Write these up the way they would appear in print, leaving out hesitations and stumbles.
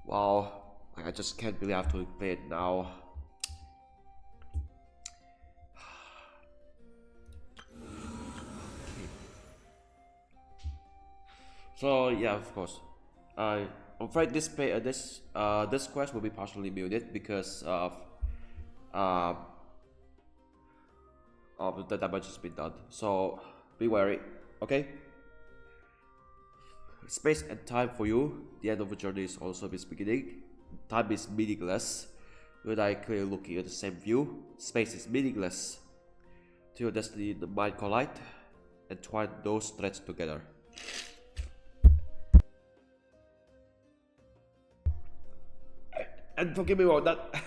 Wow, I just can't believe I have to play it now. So yeah, of course, I'm afraid this quest will be partially muted because uh, of the damage has been done. So be wary, okay? Space and time for you. The end of the journey is also its beginning. Time is meaningless. You and I clearly looking at the same view. Space is meaningless. To your destiny, the mind collide and twine those threads together. And forgive me about that.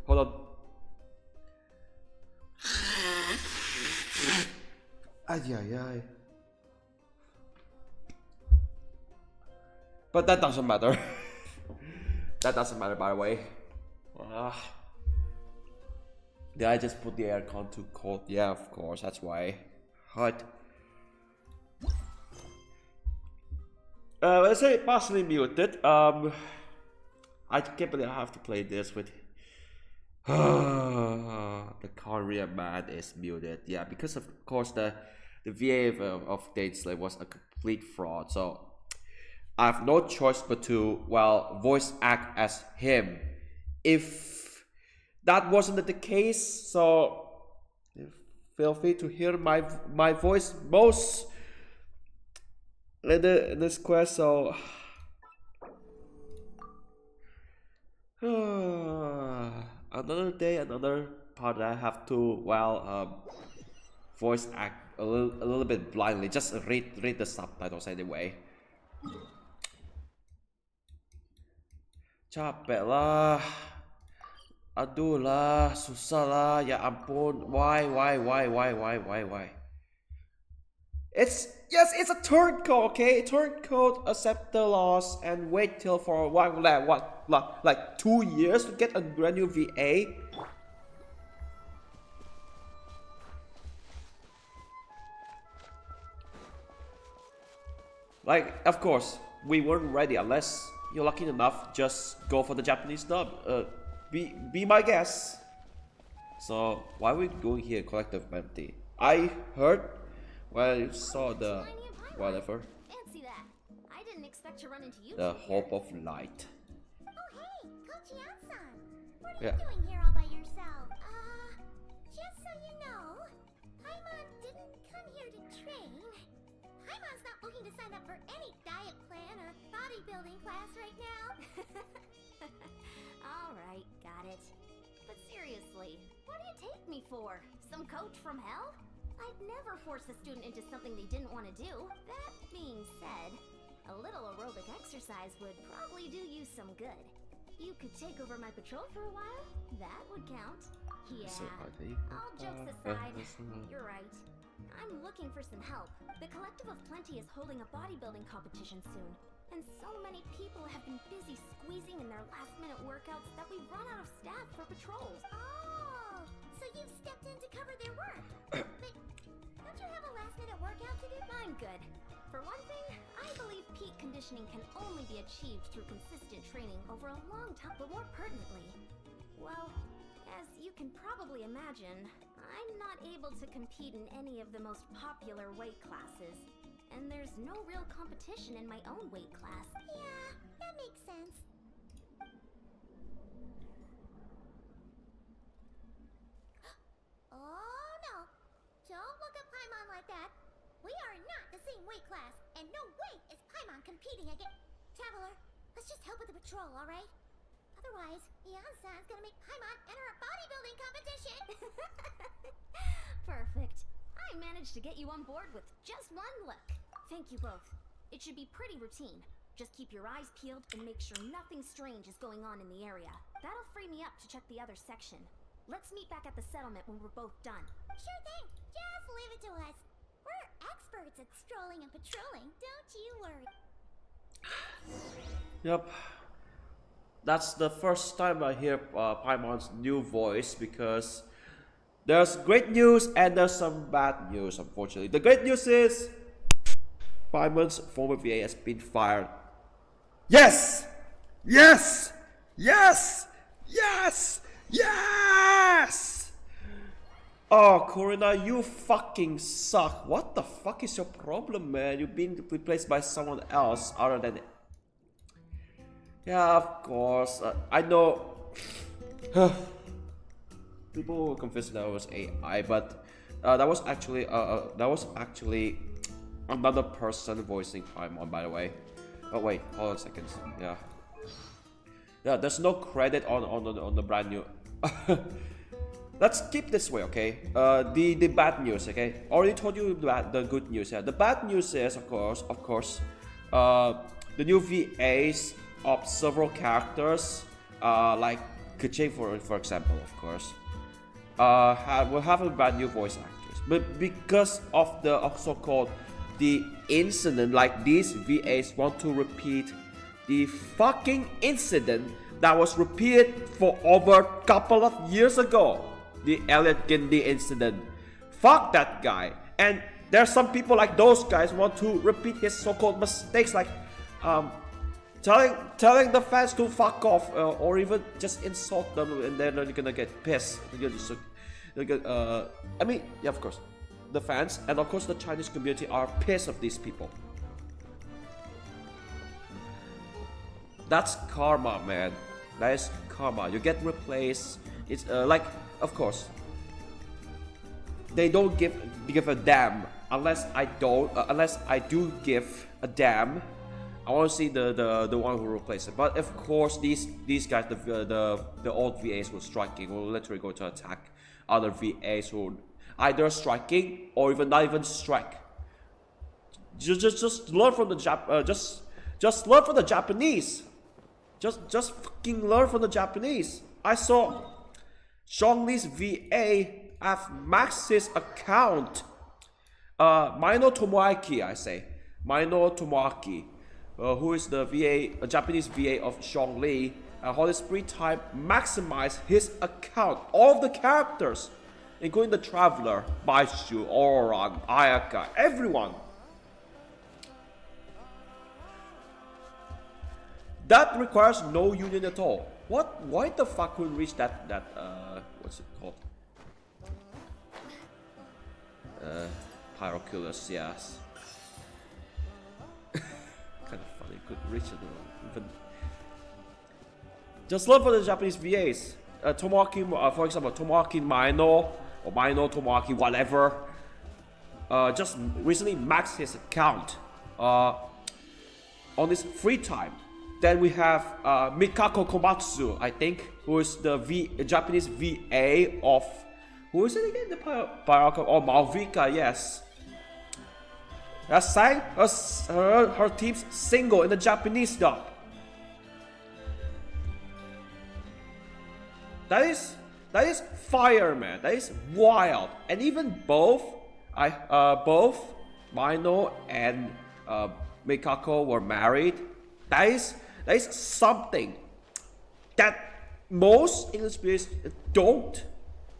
Hold on. Ay, ay, ay. But that doesn't matter. That doesn't matter, by the way. Did I just put the aircon too cold? Yeah, of course, that's why. Hot. Let's say partially muted. I can't believe I have to play this with. The Khaenri'ah man is muted. Yeah, because of course the VA of Dainsleif was a complete fraud. So I have no choice but to, well, voice act as him. If that wasn't the case, so feel free to hear my voice most in this quest. So another day, another part that I have to, well, voice act a little bit blindly. Just read the subtitles anyway. Capek lah, aduh lah, susah lah, ya ampun, why? It's a turncoat, okay? Turncoat, accept the loss, and wait till for like 2 years to get a brand new VA. Like, of course, we weren't ready unless you're lucky enough. Just go for the Japanese dub. Be my guest. So why are we going here, collective empty? I heard when I saw the whatever. Fancy that. I didn't expect to run into you. The hope of light. Oh hey, Kochi-san. What are Yeah. you doing here all by yourself? Just so you know, Paimon didn't come here to train. Paimon's not looking to sign up for any diet plan or bodybuilding class right now. Alright, got it. But seriously, what do you take me for? Some coach from hell? I'd never force a student into something they didn't want to do. That being said, a little aerobic exercise would probably do you some good. You could take over my patrol for a while. That would count. Yeah. All jokes aside, you're right. I'm looking for some help. The Collective of Plenty is holding a bodybuilding competition soon. And so many people have been busy squeezing in their last-minute workouts that we've run out of staff for patrols. Oh, so you've stepped in to cover their work. But don't you have a last-minute workout to do? I'm good. For one thing, I believe peak conditioning can only be achieved through consistent training over a long time. But more pertinently, well, as you can probably imagine, I'm not able to compete in any of the most popular weight classes. And there's no real competition in my own weight class. Yeah, that makes sense. Oh no! Don't look at Paimon like that. We are not the same weight class, and no way is Paimon competing against. Traveler, let's just help with the patrol, alright? Otherwise, Ian-san's gonna make Paimon enter a bodybuilding competition! Perfect. I managed to get you on board with just one look. Thank you both. It should be pretty routine. Just keep your eyes peeled and make sure nothing strange is going on in the area. That'll free me up to check the other section. Let's meet back at the settlement when we're both done. Sure thing. Just leave it to us. We're experts at strolling and patrolling. Don't you worry. Yep. That's the first time I hear Paimon's new voice because there's great news and there's some bad news, unfortunately. The great news is Paimon's former VA has been fired. Yes! Yes! Yes! Yes! Yes! Oh, Khaenri'ah, you fucking suck. What the fuck is your problem, man? You've been replaced by someone else other than... Yeah, of course. I know... People were convinced that it was AI, but that was actually another person voicing Paimon, by the way. Oh wait, hold on a second. Yeah, there's no credit on the brand new. Let's keep this way, okay? The bad news, okay? Already told you the good news. Yeah, the bad news is, of course, the new VAs of several characters, like Khaenri'ah, for example, of course, will have a brand new voice actors. But because of the so-called the incident, like these VAs want to repeat the fucking incident that was repeated for over a couple of years ago. The Elliot Gindi incident. Fuck that guy. And there's some people like those guys want to repeat his so-called mistakes, like telling the fans to fuck off, or even just insult them, and then you're gonna get pissed. I mean, yeah, of course, the fans and of course the Chinese community are pissed of these people. That's karma, man. That is karma. You get replaced. It's like, of course, they don't give a damn unless I do give a damn. I want to see the one who replaced it. But of course, these guys, the old VAs who are striking, will literally go to attack other VAs who either striking or even not even strike. Just learn from the just learn from the Japanese. Just fucking learn from the Japanese. I saw Zhongli's VA have maxed his account. Mino Tomoaki, I say. Mino Tomoaki, who is the VA, a Japanese VA of Zhongli, on his free time, maximize his account. All of the characters, including the Traveler, Baishu, Orang, Ayaka, everyone. That requires no union at all. What? Why the fuck would reach that what's it called? Pyroculus, yes. Kind of funny, could reach it even. Just look for the Japanese VAs. Tomoaki, for example, Tomoaki Mino or Mino Tomoaki, whatever. Just recently maxed his account on his free time. Then we have Mikako Komatsu, I think, who is the Japanese VA of... Who is it again? The Pyroculus, or Malvika, yes. That sang her team's single in the Japanese dub. That is fire, man. That is wild. And even both Mino and Mikako were married. That is something that most English players don't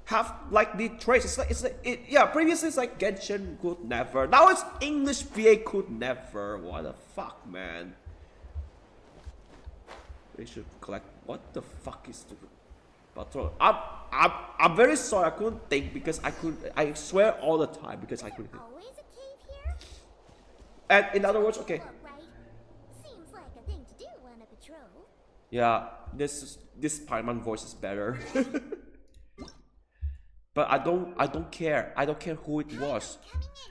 have, like the traits. Yeah, previously it's like Genshin could never. Now it's English VA could never. What the fuck, man? They should collect. What the fuck is the patrol? I'm very sorry. I couldn't think because I swear all the time because I couldn't think. Always a cave here? And in other words, okay. Seems like a thing to do on a patrol. Yeah, this Paimon voice is better. But I don't care. I don't care who it was.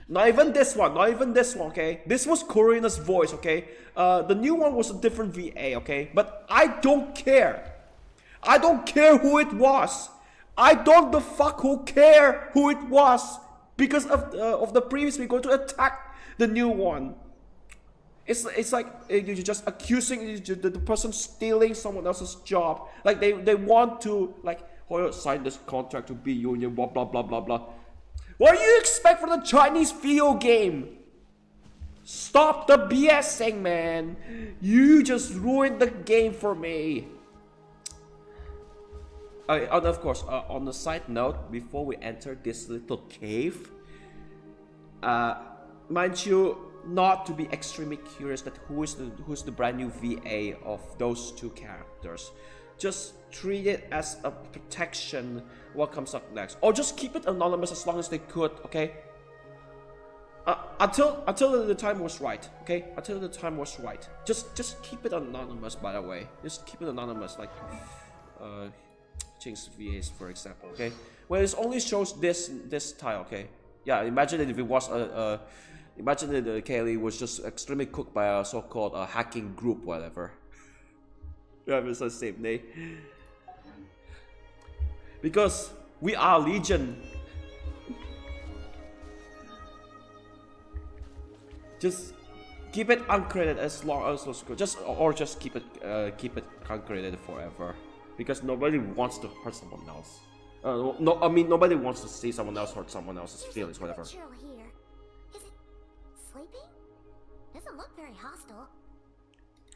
Not even this one. Okay. This was Khaenri'ah's voice. Okay. The new one was a different VA. Okay. But I don't care. I don't care who it was. I don't the fuck who care who it was because of the previous. We're going to attack the new one. It's like you're just accusing the person stealing someone else's job. Like they want to like. Oh, sign this contract to be union, blah blah blah blah blah. What do you expect from the Chinese video game? Stop the BSing, man. You just ruined the game for me. And of course, on a side note, before we enter this little cave, mind you, not to be extremely curious that who's the brand new VA of those two characters. Just treat it as a protection what comes up next, or just keep it anonymous as long as they could, okay? Until the time was right, okay? Until the time was right. Just keep it anonymous, by the way. Just keep it anonymous, like change VAs, for example, okay? Well, it only shows this tile, okay? Yeah, imagine if it was imagine that Kaylee was just extremely cooked by a so-called hacking group, whatever. Yeah, it's the same name. Because we are Legion. Just keep it uncredited as long as possible. Just keep it uncredited forever, because nobody wants to hurt someone else. No, I mean nobody wants to see someone else hurt someone else's feelings, whatever. Here. Is it sleeping? Doesn't look very hostile.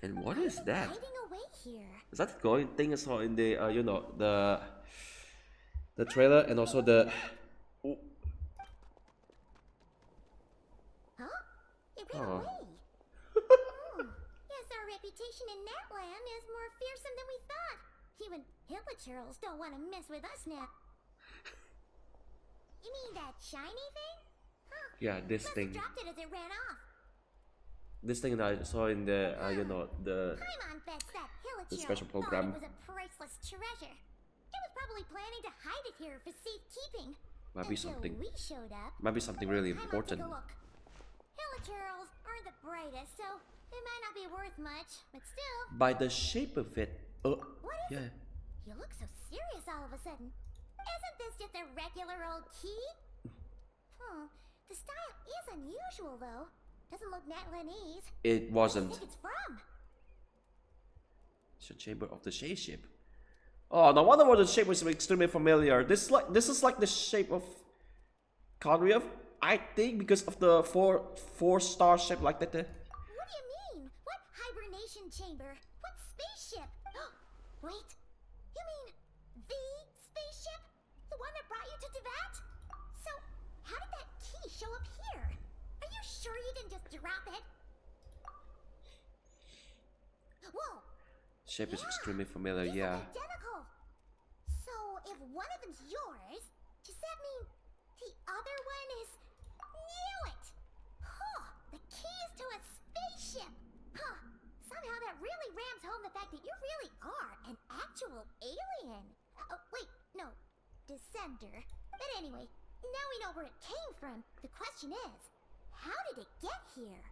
And what is that? Hiding away here. Is that the glowing thing I saw in the you know, the trailer, and also the Huh? It ran Oh. away. Yes, our reputation in Natlan is more fearsome than we thought. Even hillagers don't want to mess with us now. You mean that shiny thing? Huh. yeah, this Must thing. have dropped it as it ran off. This thing that I saw in the you know, the Paimon bets that the Hilichurl special program. thought it was a priceless treasure. It was probably planning to hide it here for safekeeping. Might be Until something. we showed up. Might be something really Paimon, important. take a look. Hilichurls aren't the brightest, so it might not be worth much, but still. By the shape of it. What is yeah. it? You look so serious all of a sudden. Isn't this just a regular old key? The style is unusual though. Doesn't look Natlanese. It What do you wasn't. think it's from? It's a chamber of the Shade ship. Oh, no wonder why the shape was extremely familiar. This is like the shape of Khaenri'ah, I think, because of the four star shape like that. What do you mean? What hibernation chamber? What spaceship? Wait, you mean the spaceship? The one that brought you to Teyvat? So, how did that key show up here? Are you sure you didn't just drop it? Whoa! Shape is Yeah, extremely familiar. these Yeah. look identical. So, if one of them's yours, does that mean the other one is... Knew it! Huh! The keys to a spaceship! Huh! Somehow that really rams home the fact that you really are an actual alien. Oh, wait, no. Descender. But anyway, now we know where it came from. The question is, how did it get here?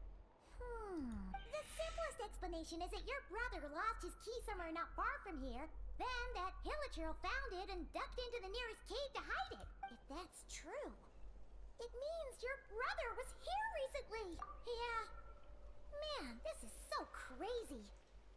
The simplest explanation is that your brother lost his key somewhere not far from here. Then that Hilichurl found it and ducked into the nearest cave to hide it. If that's true, it means your brother was here recently. Yeah. Man, this is so crazy.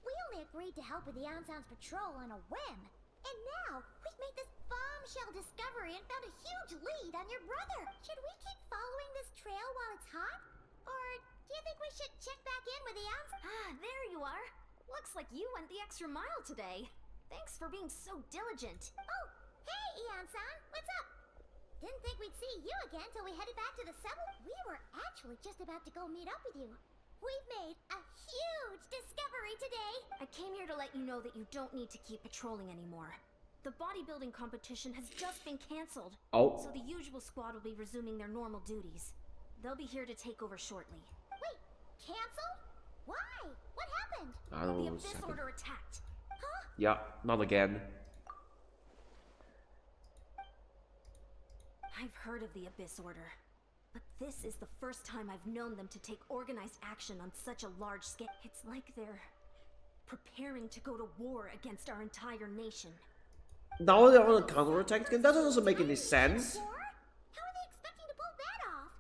We only agreed to help with the Ensign's patrol on a whim. And now, we've made this bombshell discovery and found a huge lead on your brother. Should we keep following this trail while it's hot? Or do you think we should check back in with the Ensign? Ah, there you are. Looks like you went the extra mile today. Thanks for being so diligent. Oh, hey, Eon-san, what's up? Didn't think we'd see you again till we headed back to the settlement. We were actually just about to go meet up with you. We've made a huge discovery today. I came here to let you know that you don't need to keep patrolling anymore. The bodybuilding competition has just been cancelled. Oh. So the usual squad will be resuming their normal duties. They'll be here to take over shortly. Wait, canceled? Why? What happened? I don't The know what's Abyss happening. Order attacked. Huh? Yeah, not again. I've heard of the Abyss Order, but this is the first time I've known them to take organized action on such a large scale. It's like they're preparing to go to war against our entire nation. Now they're on a counterattack again? That doesn't make any sense. War? How are they expecting to pull that off?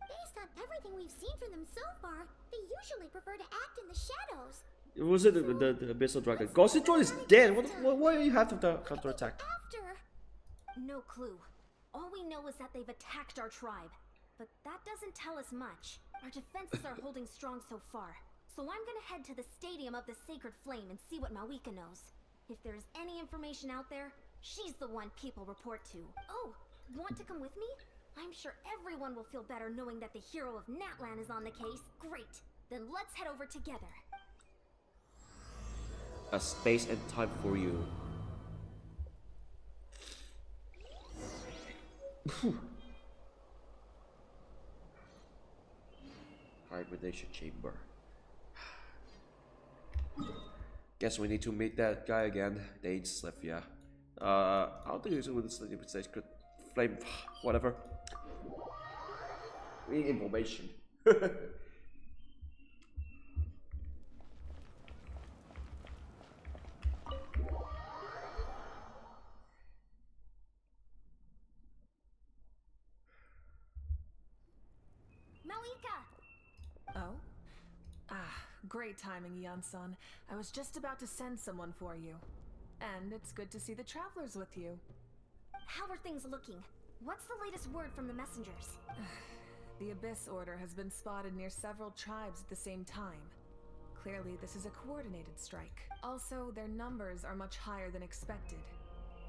Based on everything we've seen from them so far, they usually prefer to act in the shadows. Was it the Abyssal Dragon? Gositron is dead. What do you have to the counterattack? After. No clue. All we know is that they've attacked our tribe. But that doesn't tell us much. Our defenses are holding strong so far. So I'm gonna head to the Stadium of the Sacred Flame and see what Mawika knows. If there's any information out there, she's the one people report to. Oh, want to come with me? I'm sure everyone will feel better knowing that the hero of Natlan is on the case. Great. Then let's head over together. A space and time for you. Hibernation chamber. Guess we need to meet that guy again. Dainsleif, yeah. I don't think it's with the sacred flame. Whatever. We need information. Oh? Great timing, Yan-san. I was just about to send someone for you. And it's good to see the travelers with you. How are things looking? What's the latest word from the messengers? The Abyss Order has been spotted near several tribes at the same time. Clearly, this is a coordinated strike. Also, their numbers are much higher than expected.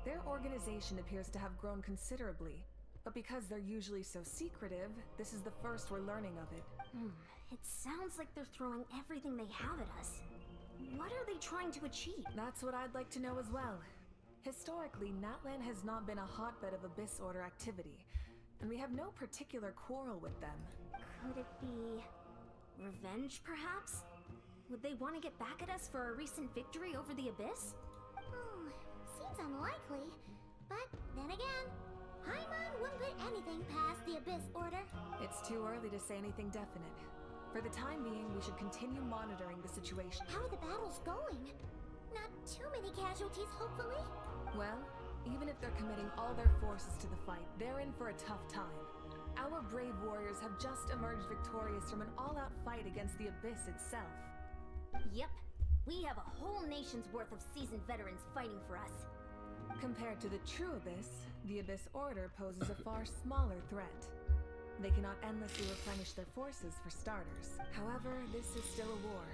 Their organization appears to have grown considerably, but because they're usually so secretive, this is the first we're learning of it. It sounds like they're throwing everything they have at us. What are they trying to achieve? That's what I'd like to know as well. Historically, Natlan has not been a hotbed of Abyss Order activity, and we have no particular quarrel with them. Could it be revenge, perhaps? Would they want to get back at us for a recent victory over the Abyss? Seems unlikely. But then again, Paimon wouldn't put anything past the Abyss Order. It's too early to say anything definite. For the time being, we should continue monitoring the situation. How are the battles going? Not too many casualties, hopefully. Well, even if they're committing all their forces to the fight, they're in for a tough time. Our brave warriors have just emerged victorious from an all-out fight against the Abyss itself. Yep. We have a whole nation's worth of seasoned veterans fighting for us. Compared to the true Abyss, the Abyss Order poses a far smaller threat. They cannot endlessly replenish their forces for starters. However, this is still a war,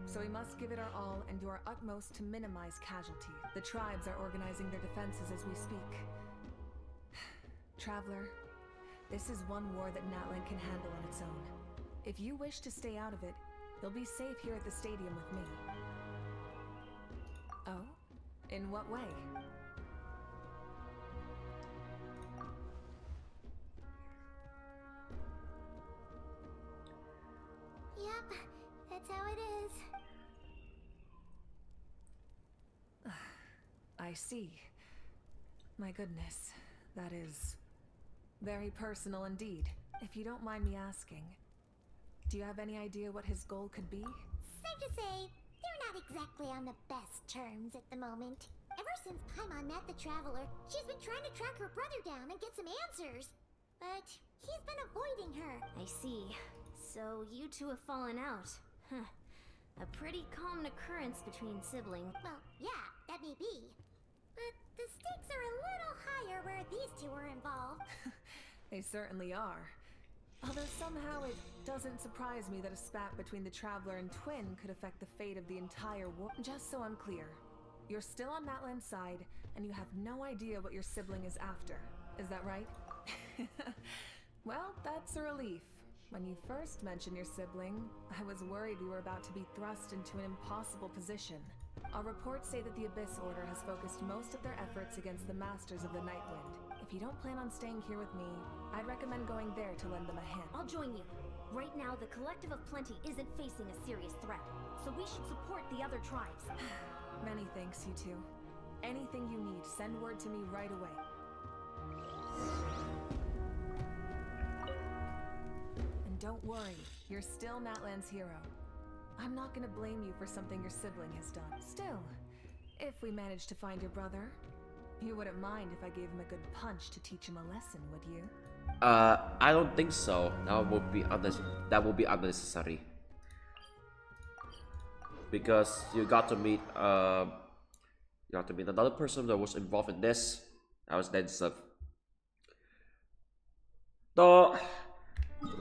so we must give it our all and do our utmost to minimize casualties. The tribes are organizing their defenses as we speak. Traveler, this is one war that Natlan can handle on its own. If you wish to stay out of it, you'll be safe here at the stadium with me. Oh? In what way? Yep, that's how it is. I see. My goodness, that is very personal indeed. If you don't mind me asking, do you have any idea what his goal could be? Safe to say, they're not exactly on the best terms at the moment. Ever since Paimon met the Traveler, she's been trying to track her brother down and get some answers. But he's been avoiding her. I see. So you two have fallen out. Huh. A pretty common occurrence between siblings. Well, yeah, that may be. But the stakes are a little higher where these two are involved. They certainly are. Although somehow it doesn't surprise me that a spat between the Traveler and Twin could affect the fate of the entire war. Just so I'm clear, you're still on Natlan's side, and you have no idea what your sibling is after. Is that right? Well, that's a relief. When you first mentioned your sibling, I was worried we were about to be thrust into an impossible position. Our reports say that the Abyss Order has focused most of their efforts against the Masters of the Nightwind. If you don't plan on staying here with me, I'd recommend going there to lend them a hand. I'll join you. Right now, the Collective of Plenty isn't facing a serious threat, so we should support the other tribes. Many thanks, you two. Anything you need, send word to me right away. And don't worry, you're still Natlan's hero. I'm not gonna blame you for something your sibling has done. Still, if we manage to find your brother, you wouldn't mind if I gave him a good punch to teach him a lesson, would you? I don't think so. That would be unnecessary. Because you got to meet another person that was involved in this. That was Dainsleif. Though,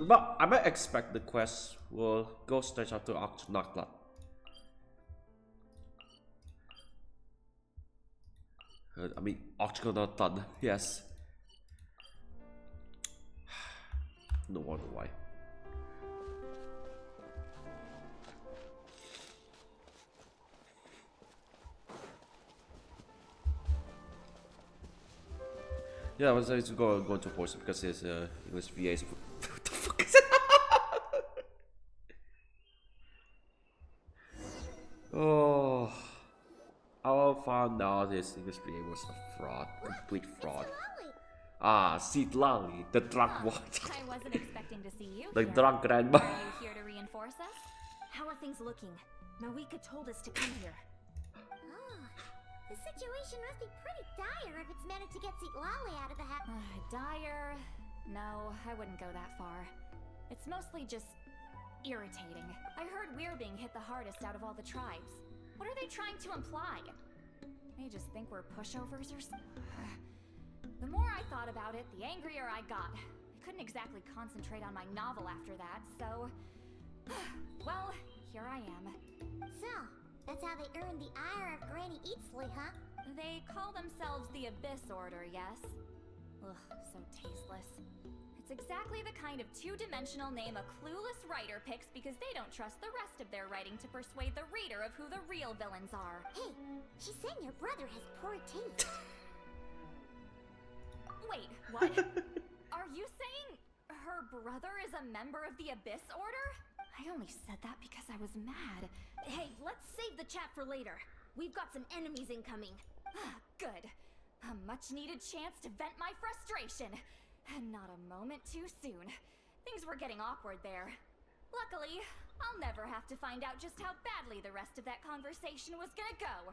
but I might expect the quest will go straight up to Ochkanatlan. I mean, Ochkanatlan, yes. all the way. Yeah, I was going to voice it because his English VA is. What the fuck is it? Oh, I found out his English VA was a fraud, complete fraud. Ah, Citlali, the drunk one. I wasn't expecting to see you. The drunk grandma. Are you here to reinforce us? How are things looking? Mawika told us to come here. The situation must be pretty dire if it's managed to get Citlali out of the house. Dire? No, I wouldn't go that far. It's mostly just irritating. I heard we're being hit the hardest out of all the tribes. What are they trying to imply? They just think we're pushovers or something? The more I thought about it, the angrier I got. I couldn't exactly concentrate on my novel after that, so... well, here I am. So, that's how they earned the ire of Granny Eatsley, huh? They call themselves the Abyss Order, yes? Ugh, so tasteless. It's exactly the kind of two-dimensional name a clueless writer picks because they don't trust the rest of their writing to persuade the reader of who the real villains are. Hey, she's saying your brother has poor taste. Wait, what? Are you saying her brother is a member of the Abyss Order? I only said that because I was mad. Hey, let's save the chat for later. We've got some enemies incoming. Good. A much-needed chance to vent my frustration. And not a moment too soon. Things were getting awkward there. Luckily, I'll never have to find out just how badly the rest of that conversation was gonna go.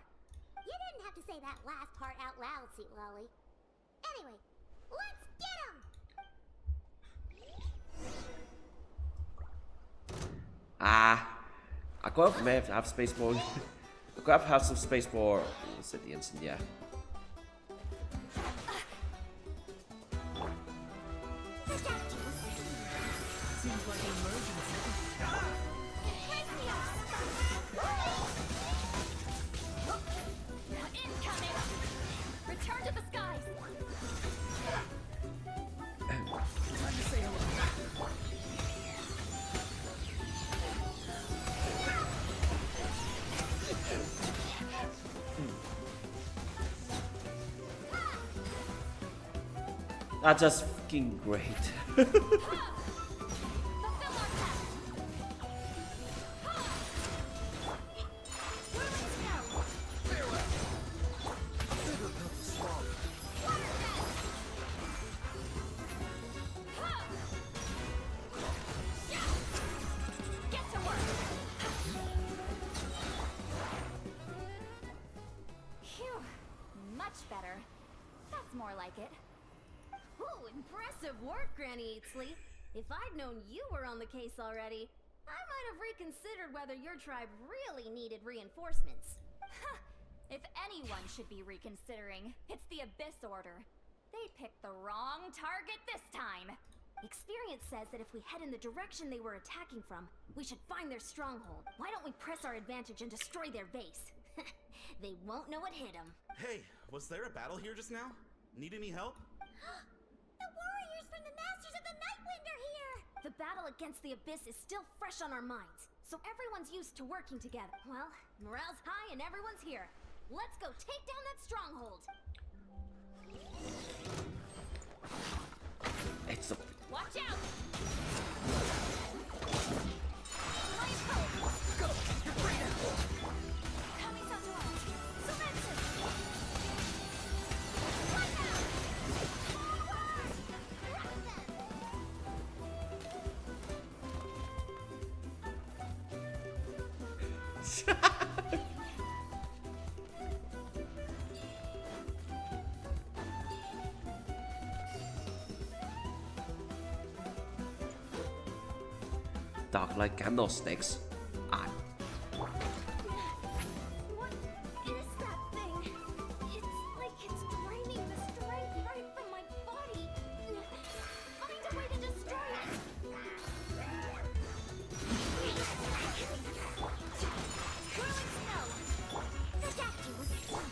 You didn't have to say that last part out loud, Citlali. Anyway, let's get him! I could have may have space more. I could have some space for the instant, yeah. Seems like an emergency. Incoming! Return to the skies! Time to say hello. That's just fucking great. If I'd known you were on the case already, I might have reconsidered whether your tribe really needed reinforcements. If anyone should be reconsidering, it's the Abyss Order. They picked the wrong target this time. Experience says that if we head in the direction they were attacking from, we should find their stronghold. Why don't we press our advantage and destroy their base? They won't know what hit them. Hey, was there a battle here just now? Need any help? The warriors from the Masters of the Nightwind are here! The battle against the Abyss is still fresh on our minds, so everyone's used to working together. Well, morale's high and everyone's here. Let's go take down that stronghold! It's a... Watch out! Go! You're free now! Dark like candlesticks. Ah. What is that thing? It's like it's draining the strength right from my body. Find a way to destroy it. Whirling snow. The statue was water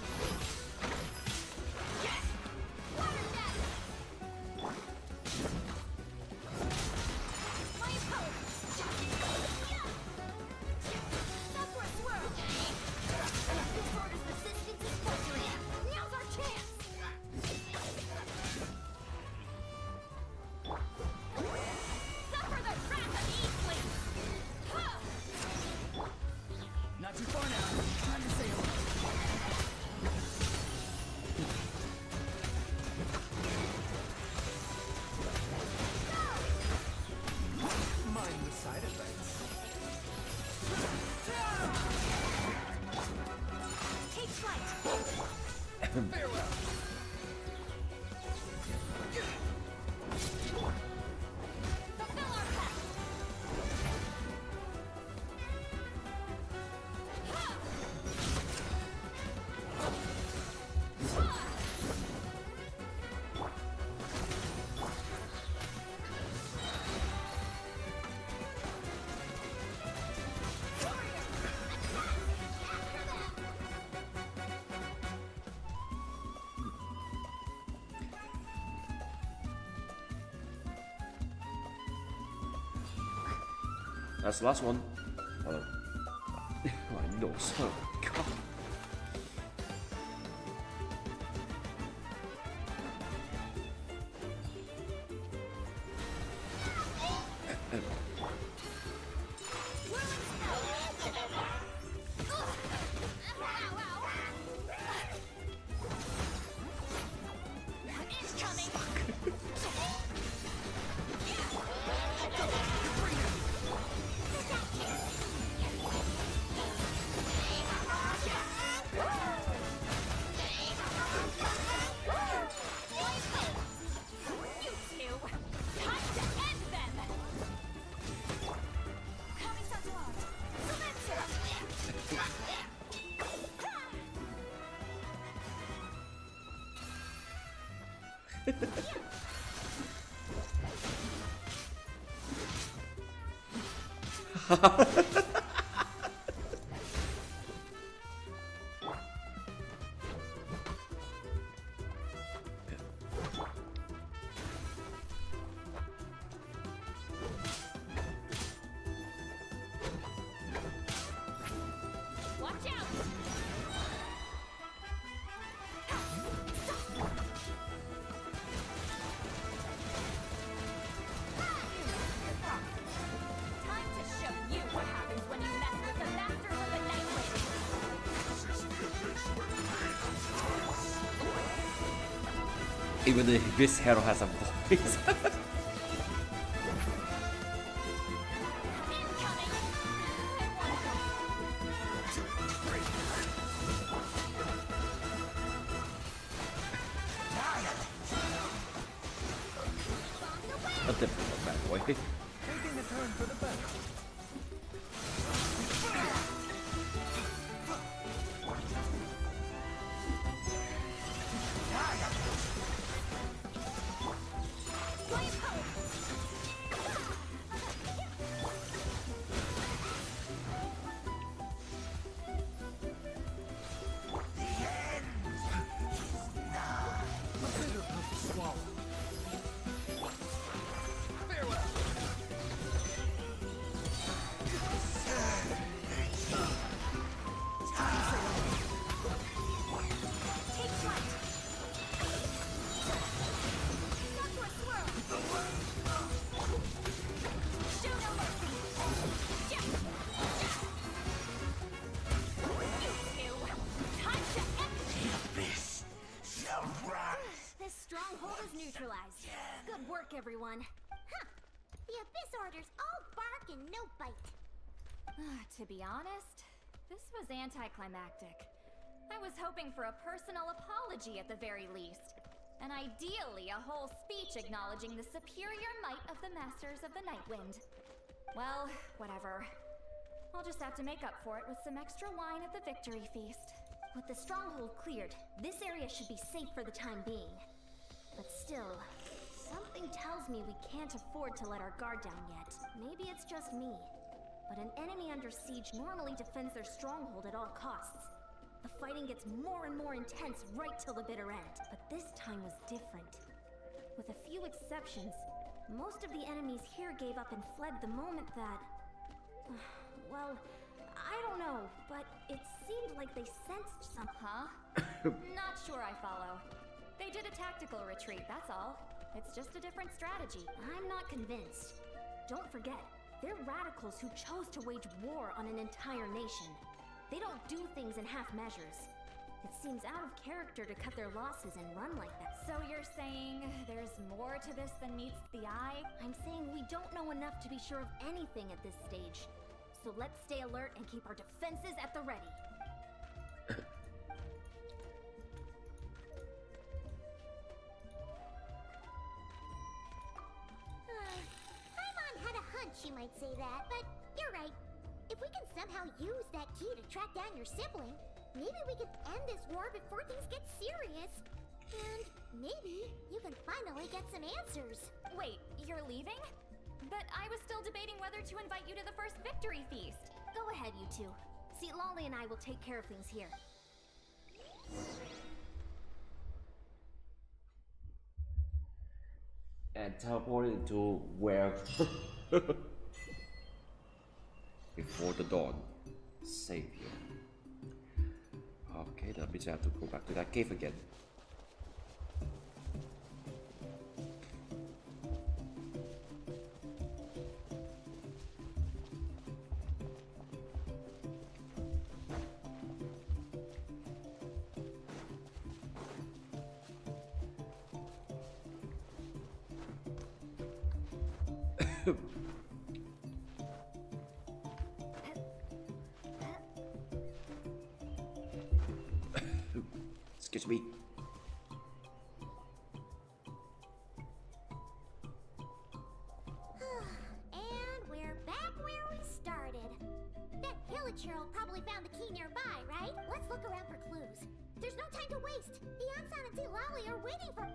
death. That's the last one. Hello. I know, son of a god. Even this hero has a voice. A different bad boy. Taking a turn for the better. Good work, everyone. Huh. The Abyss Order's all bark and no bite. To be honest, this was anticlimactic. I was hoping for a personal apology at the very least. And ideally, a whole speech acknowledging the superior might of the Masters of the Nightwind. Well, whatever. I'll just have to make up for it with some extra wine at the victory feast. With the stronghold cleared, this area should be safe for the time being. But still, something tells me we can't afford to let our guard down yet. Maybe it's just me. But an enemy under siege normally defends their stronghold at all costs. The fighting gets more and more intense right till the bitter end. But this time was different. With a few exceptions, most of the enemies here gave up and fled the moment that... well, I don't know, but it seemed like they sensed something. Huh? Not sure I follow. They did a tactical retreat, that's all. It's just a different strategy. I'm not convinced. Don't forget, they're radicals who chose to wage war on an entire nation. They don't do things in half measures. It seems out of character to cut their losses and run like that. So you're saying there's more to this than meets the eye? I'm saying we don't know enough to be sure of anything at this stage. So let's stay alert and keep our defenses at the ready. might say that, but you're right. If we can somehow use that key to track down your sibling, maybe we could end this war before things get serious. And maybe you can finally get some answers. Wait, you're leaving? But I was still debating whether to invite you to the first victory feast. Go ahead, you two. Citlali and I will take care of things here. And teleported into where? Before the dawn. Savior. Okay, that means I have to go back to that cave again. Excuse me. And we're back where we started. That villager probably found the key nearby, right? Let's look around for clues. There's no time to waste. The Archon and Citlali are waiting for...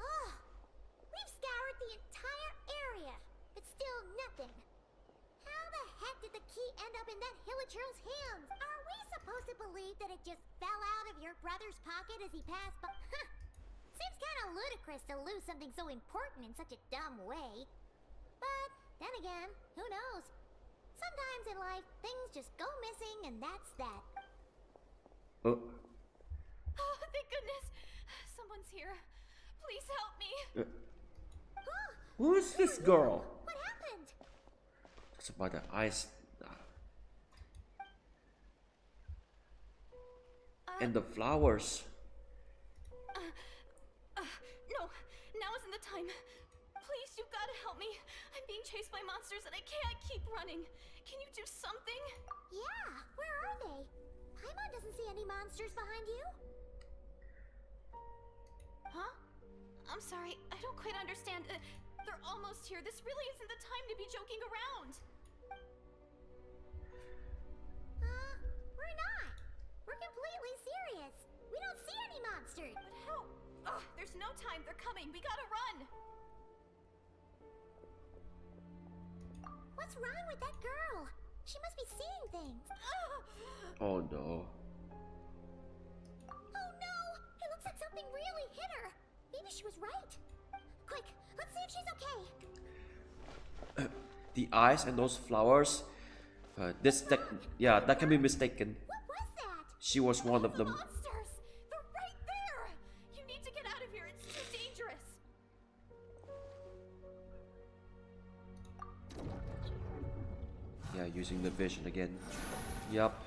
Oh, we've scoured the entire area, but still nothing. How the heck did the key end up in that villager's hands? Are we supposed to believe that it just fell out of your brother's pocket as he passed by? Huh. Seems kind of ludicrous to lose something so important in such a dumb way. But then again, who knows? Sometimes in life, things just go missing and that's that. Oh. Oh, thank goodness. Someone's here. Please help me. Who is this girl? What happened? It's about the eyes. And the flowers. No, now isn't the time. Please, you've got to help me. I'm being chased by monsters and I can't keep running. Can you do something? Yeah, where are they? Paimon doesn't see any monsters behind you. Huh? I'm sorry, I don't quite understand. They're almost here. This really isn't the time to be joking around. We're not. We're completely serious. We don't see any monsters. But how? Ugh, there's no time. They're coming. We gotta run. What's wrong with that girl? She must be seeing things. Oh no. Oh no! It looks like something really hit her. Maybe she was right. Quick, let's see if she's okay. The eyes and those flowers. Yeah, that can be mistaken. What was that? She was one of them. Monsters! They're right there! You need to get out of here. It's too dangerous. Yeah, using the vision again. Yup.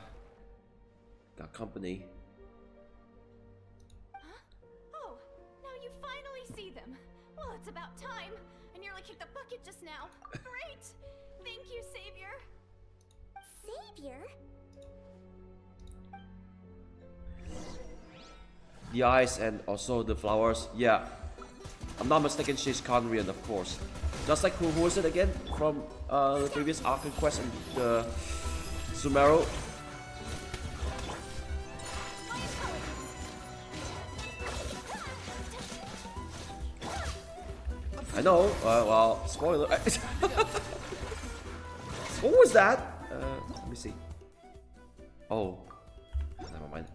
Got company. Huh? Oh, now you finally see them. Well, it's about time. I nearly kicked the bucket just now. Great! Thank you, Savior. Savior? The eyes and also the flowers. Yeah. I'm not mistaken, she's Khaenri'ah, of course. Just like who was it again? From the previous Archon quest and the Sumeru. I know, well, spoiler. What was that? Let me see. Oh, never mind.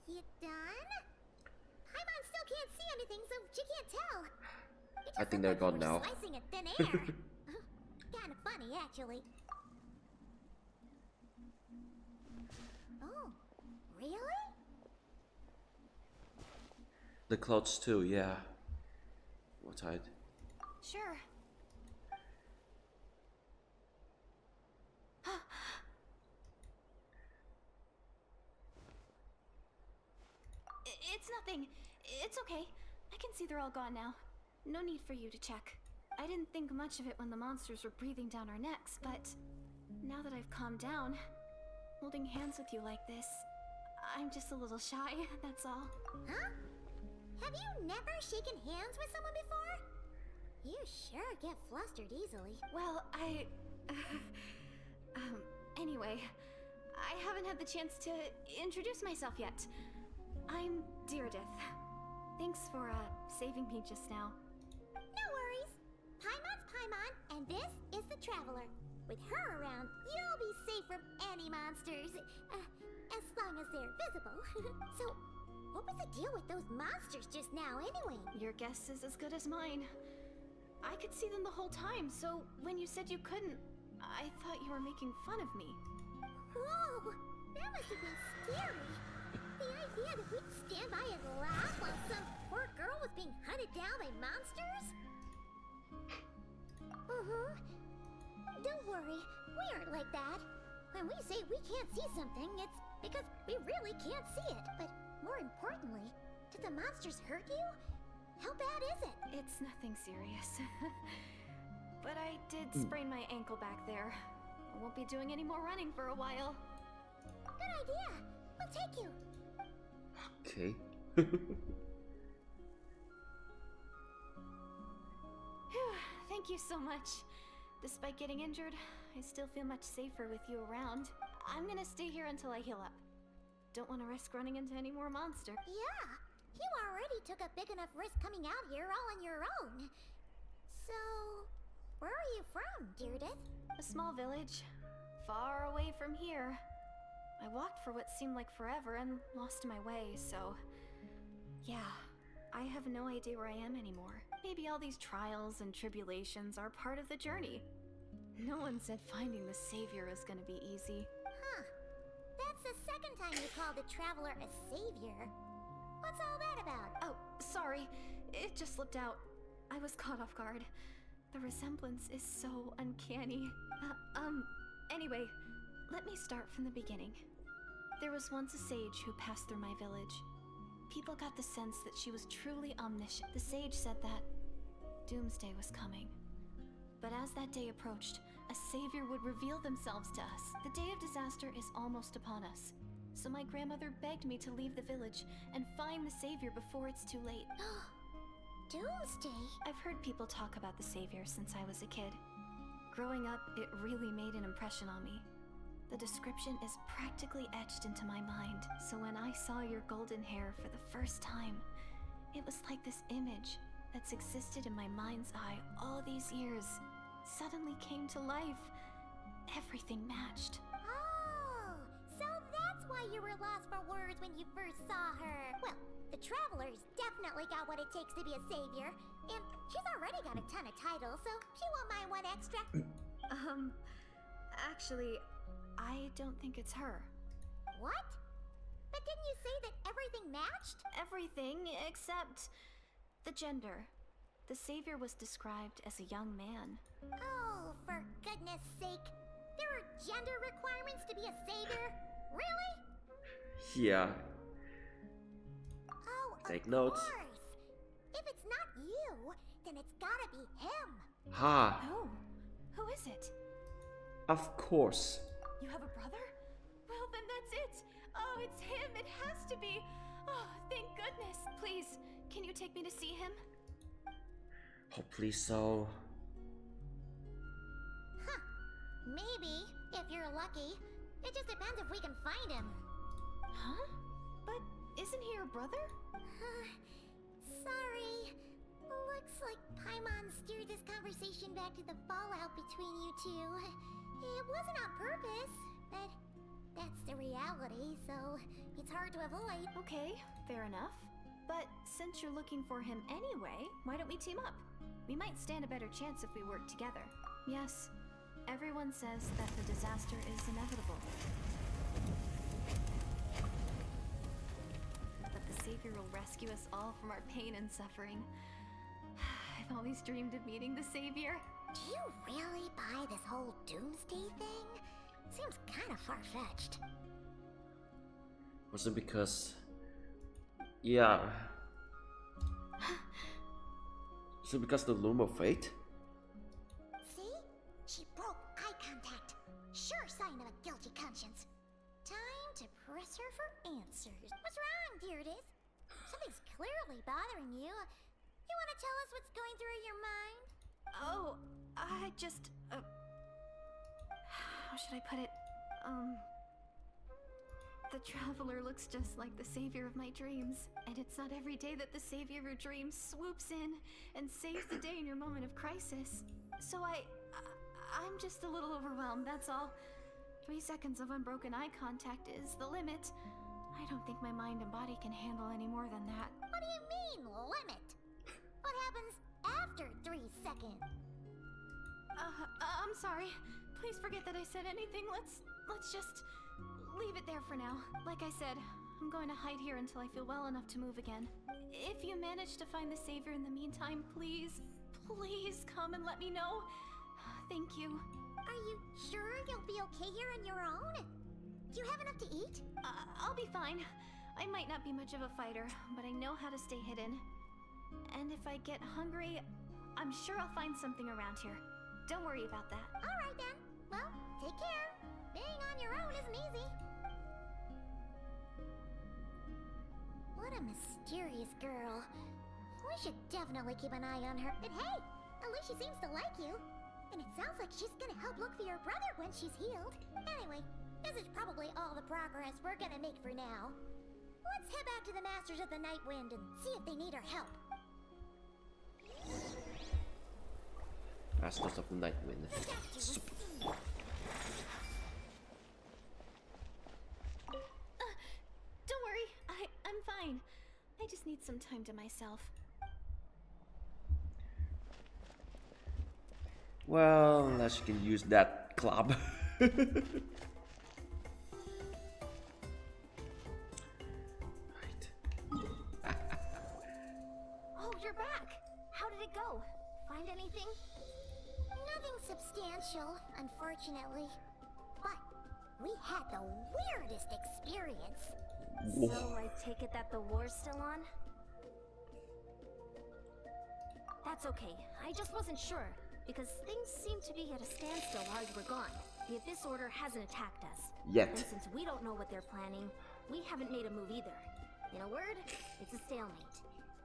You done? Paimon still can't see anything, so she can't tell. I think they're gone now. Slicing at thin air. Kind of funny, actually. Oh, really? The clothes too, yeah. What tied? Sure. it's nothing. It's okay. I can see they're all gone now. No need for you to check. I didn't think much of it when the monsters were breathing down our necks, but now that I've calmed down, holding hands with you like this, I'm just a little shy, that's all. Huh? Have you never shaken hands with someone before? You sure get flustered easily. Well, anyway, I haven't had the chance to introduce myself yet. I'm Deirdith. Thanks for, saving me just now. No worries. Paimon's Paimon, and this is the Traveler. With her around, you'll be safe from any monsters. As long as they're visible. So, what was the deal with those monsters just now anyway? Your guess is as good as mine. I could see them the whole time, so when you said you couldn't, I thought you were making fun of me. Whoa! That must have been scary. The idea that we'd stand by and laugh while some poor girl was being hunted down by monsters? Don't worry, we aren't like that. When we say we can't see something, it's because we really can't see it. But more importantly, did the monsters hurt you? How bad is it? It's nothing serious. But I did sprain my ankle back there. I won't be doing any more running for a while. Good idea. We'll take you. Okay. Thank you so much. Despite getting injured, I still feel much safer with you around. I'm gonna stay here until I heal up. Don't want to risk running into any more monsters. Yeah, you already took a big enough risk coming out here all on your own. So, where are you from, Deirdith? A small village, far away from here. I walked for what seemed like forever and lost my way, so... yeah, I have no idea where I am anymore. Maybe all these trials and tribulations are part of the journey. No one said finding the Savior is gonna be easy. Huh. That's the second time you called the Traveler a savior. What's all that about? Oh, sorry. It just slipped out. I was caught off guard. The resemblance is so uncanny. Anyway, let me start from the beginning. There was once a sage who passed through my village. People got the sense that she was truly omniscient. The sage said that doomsday was coming. But as that day approached, a savior would reveal themselves to us. The day of disaster is almost upon us. So my grandmother begged me to leave the village and find the savior before it's too late. Doomsday? I've heard people talk about the savior since I was a kid. Growing up, it really made an impression on me. The description is practically etched into my mind, so when I saw your golden hair for the first time, it was like this image that's existed in my mind's eye all these years suddenly came to life. Everything matched. Oh, so that's why you were lost for words when you first saw her. Well, the Traveler's definitely got what it takes to be a savior, and she's already got a ton of titles, so she won't mind one extra. Actually, I don't think it's her. What? But didn't you say that everything matched? Everything except the gender. The savior was described as a young man. Oh, for goodness sake. There are gender requirements to be a savior? Really? Yeah. Oh, Take of notes. course. If it's not you, then it's gotta be him. Ha! Who is it? Of course. You have a brother? Well, then that's it. Oh, it's him. It has to be. Oh, thank goodness. Please, can you take me to see him? Hopefully so. Huh. Maybe, if you're lucky. It just depends if we can find him. Huh? But isn't he your brother? Sorry. Looks like Paimon steered this conversation back to the fallout between you two. It wasn't on purpose, but that's the reality, so it's hard to avoid. Okay, fair enough. But since you're looking for him anyway, why don't we team up? We might stand a better chance if we work together. Yes, everyone says that the disaster is inevitable. But the Savior will rescue us all from our pain and suffering. I've always dreamed of meeting the Savior. Do you really buy this whole doomsday thing? Seems kind of far-fetched. Was it because Yeah. So because the Loom of Fate? See? She broke eye contact. Sure sign of a guilty conscience. Time to press her for answers. What's wrong, Deirdis? Something's clearly bothering you. You want to tell us what's going through your mind? Oh, I just, how should I put it? The Traveler looks just like the savior of my dreams. And it's not every day that the savior of your dreams swoops in and saves the day in your moment of crisis. So I'm just a little overwhelmed, that's all. 3 seconds of unbroken eye contact is the limit. I don't think my mind and body can handle any more than that. What do you mean, limit? What happens after 3 seconds? I'm sorry. Please forget that I said anything. Let's just leave it there for now. Like I said, I'm going to hide here until I feel well enough to move again. If you manage to find the savior in the meantime, please come and let me know. Thank you. Are you sure you'll be okay here on your own? Do you have enough to eat? I'll be fine. I might not be much of a fighter, but I know how to stay hidden. And if I get hungry, I'm sure I'll find something around here. Don't worry about that. Alright then. Well, take care. Being on your own isn't easy. What a mysterious girl. We should definitely keep an eye on her. But hey, at least she seems to like you. And it sounds like she's gonna help look for your brother when she's healed. Anyway, this is probably all the progress we're gonna make for now. Let's head back to the Masters of the Night Wind and see if they need our help. Masters of the Night Wind. Don't worry, I'm fine. I just need some time to myself. Well, unless you can use that club. Right. Oh, you're back. How did it go? Find anything? Nothing substantial, unfortunately. But we had the weirdest experience. So I take it that the war's still on? That's okay. I just wasn't sure, because things seem to be at a standstill while you were gone. The Abyss Order hasn't attacked us. Yet. And since we don't know what they're planning, we haven't made a move either. In a word, it's a stalemate.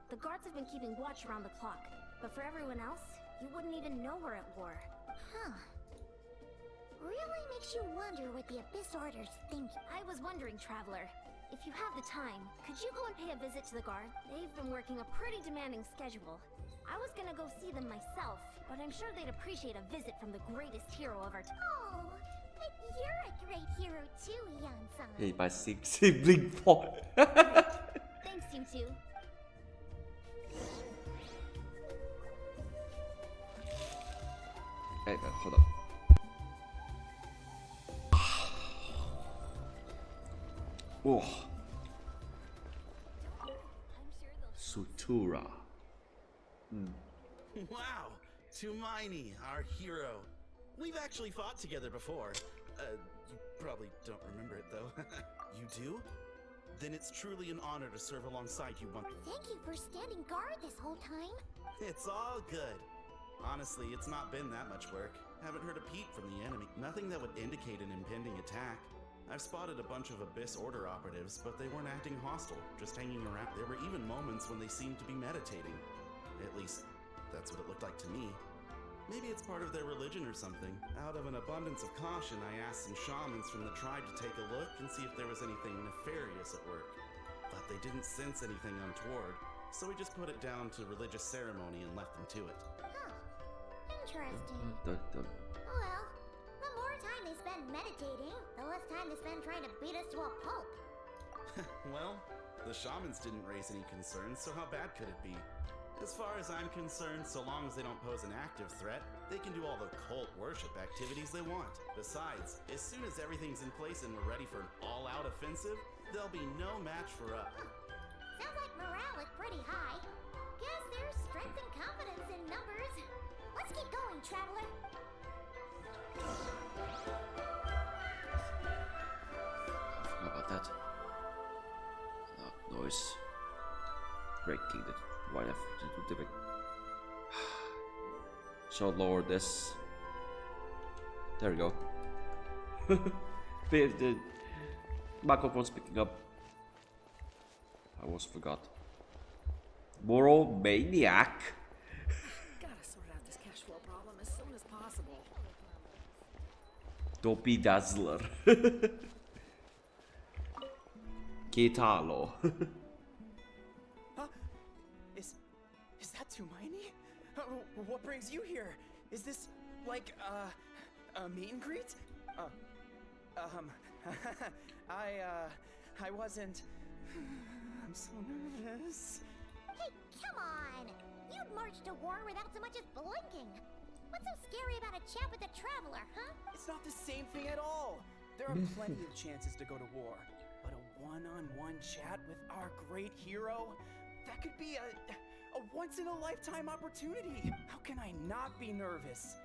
The guards have been keeping watch around the clock, but for everyone else, you wouldn't even know we're at war. Huh. Really makes you wonder what the Abyss Order's thinking. I was wondering, Traveler, if you have the time, could you go and pay a visit to the guard? They've been working a pretty demanding schedule. I was gonna go see them myself, but I'm sure they'd appreciate a visit from the greatest hero of our time. Oh, but you're a great hero too, Yan-san. Hey, my sibling fault. Thanks, you two. Hey, hold up. Oh. Sutura. Wow, Tumaini, our hero. We've actually fought together before. You probably don't remember it though. You do? Then it's truly an honor to serve alongside you once. Thank you for standing guard this whole time. It's all good. Honestly, it's not been that much work. Haven't heard a peep from the enemy. Nothing that would indicate an impending attack. I've spotted a bunch of Abyss Order operatives, but they weren't acting hostile, just hanging around. There were even moments when they seemed to be meditating. At least, that's what it looked like to me. Maybe it's part of their religion or something. Out of an abundance of caution, I asked some shamans from the tribe to take a look and see if there was anything nefarious at work. But they didn't sense anything untoward, so we just put it down to religious ceremony and left them to it. Huh. Interesting. Don't. Well, the more time they spend meditating, the less time they spend trying to beat us to a pulp. Well, the shamans didn't raise any concerns, so how bad could it be? As far as I'm concerned, so long as they don't pose an active threat, they can do all the cult worship activities they want. Besides, as soon as everything's in place and we're ready for an all-out offensive, there'll be no match for us. Sounds like morale is pretty high. Guess there's strength and confidence in numbers. Let's keep going, Traveler. How about that? Loud noise. breaking the why have to do it. So lower this. There we go. The microphone's picking up. I almost forgot. Moral maniac. Gotta sort out this cash flow problem as soon as possible. Dopey Dazzler. Kitalo. Huh? Is that Tumaini? What brings you here? Is this like a meet and greet? I wasn't. I'm so nervous. Hey, come on! You'd march to war without so much as blinking. What's so scary about a chat with a traveler, huh? It's not the same thing at all. There are plenty of chances to go to war, but a one-on-one chat with our great hero, that could be a once-in-a-lifetime opportunity. How can I not be nervous?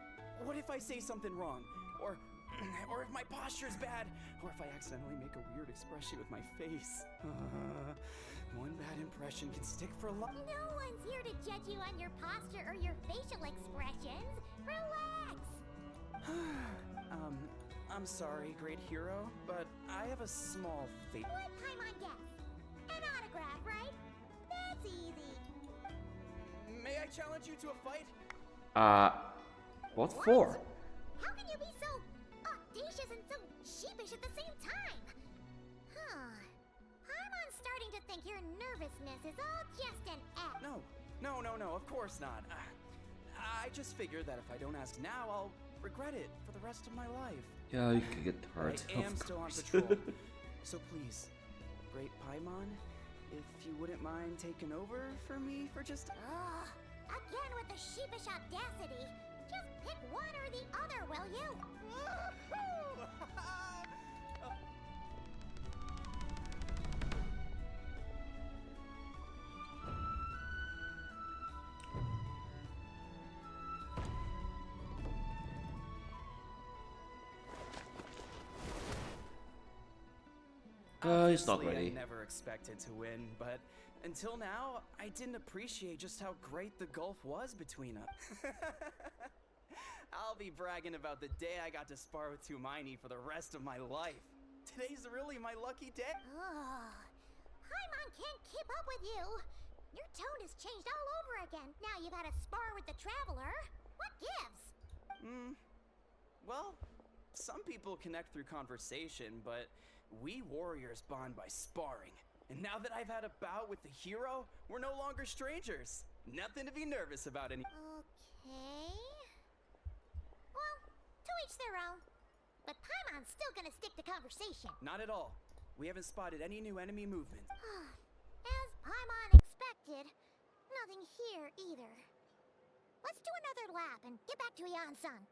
What if I say something wrong? Or if my posture's bad? Or if I accidentally make a weird expression with my face? One bad impression can stick for a long... No one's here to judge you on your posture or your facial expressions. Relax! I'm sorry, great hero, but I have a small favor. What Paimon gets? An autograph, right? That's easy. May I challenge you to a fight? What for? How can you be so audacious and so sheepish at the same time? Huh. I'm starting to think your nervousness is all just an act. No, of course not. I just figured that if I don't ask now, I'll regret it for the rest of my life. Yeah, you can get hurt. I am still on patrol, so please, great Paimon, if you wouldn't mind taking over for me for just... Ugh. Again with the sheepish audacity. Just pick one or the other, will you? He's not Obviously, ready. I never expected to win, but until now, I didn't appreciate just how great the gulf was between us. I'll be bragging about the day I got to spar with Tumaini for the rest of my life. Today's really my lucky day. Ugh. Paimon can't keep up with you. Your tone has changed all over again. Now you've had a spar with the Traveler. What gives? Well, some people connect through conversation, but we warriors bond by sparring. And now that I've had a bout with the hero, we're no longer strangers. Nothing to be nervous about any. Okay. Well, to each their own. But Paimon's still gonna stick to conversation. Not at all. We haven't spotted any new enemy movement. As Paimon expected, nothing here either. Let's do another lap and get back to Yan-san.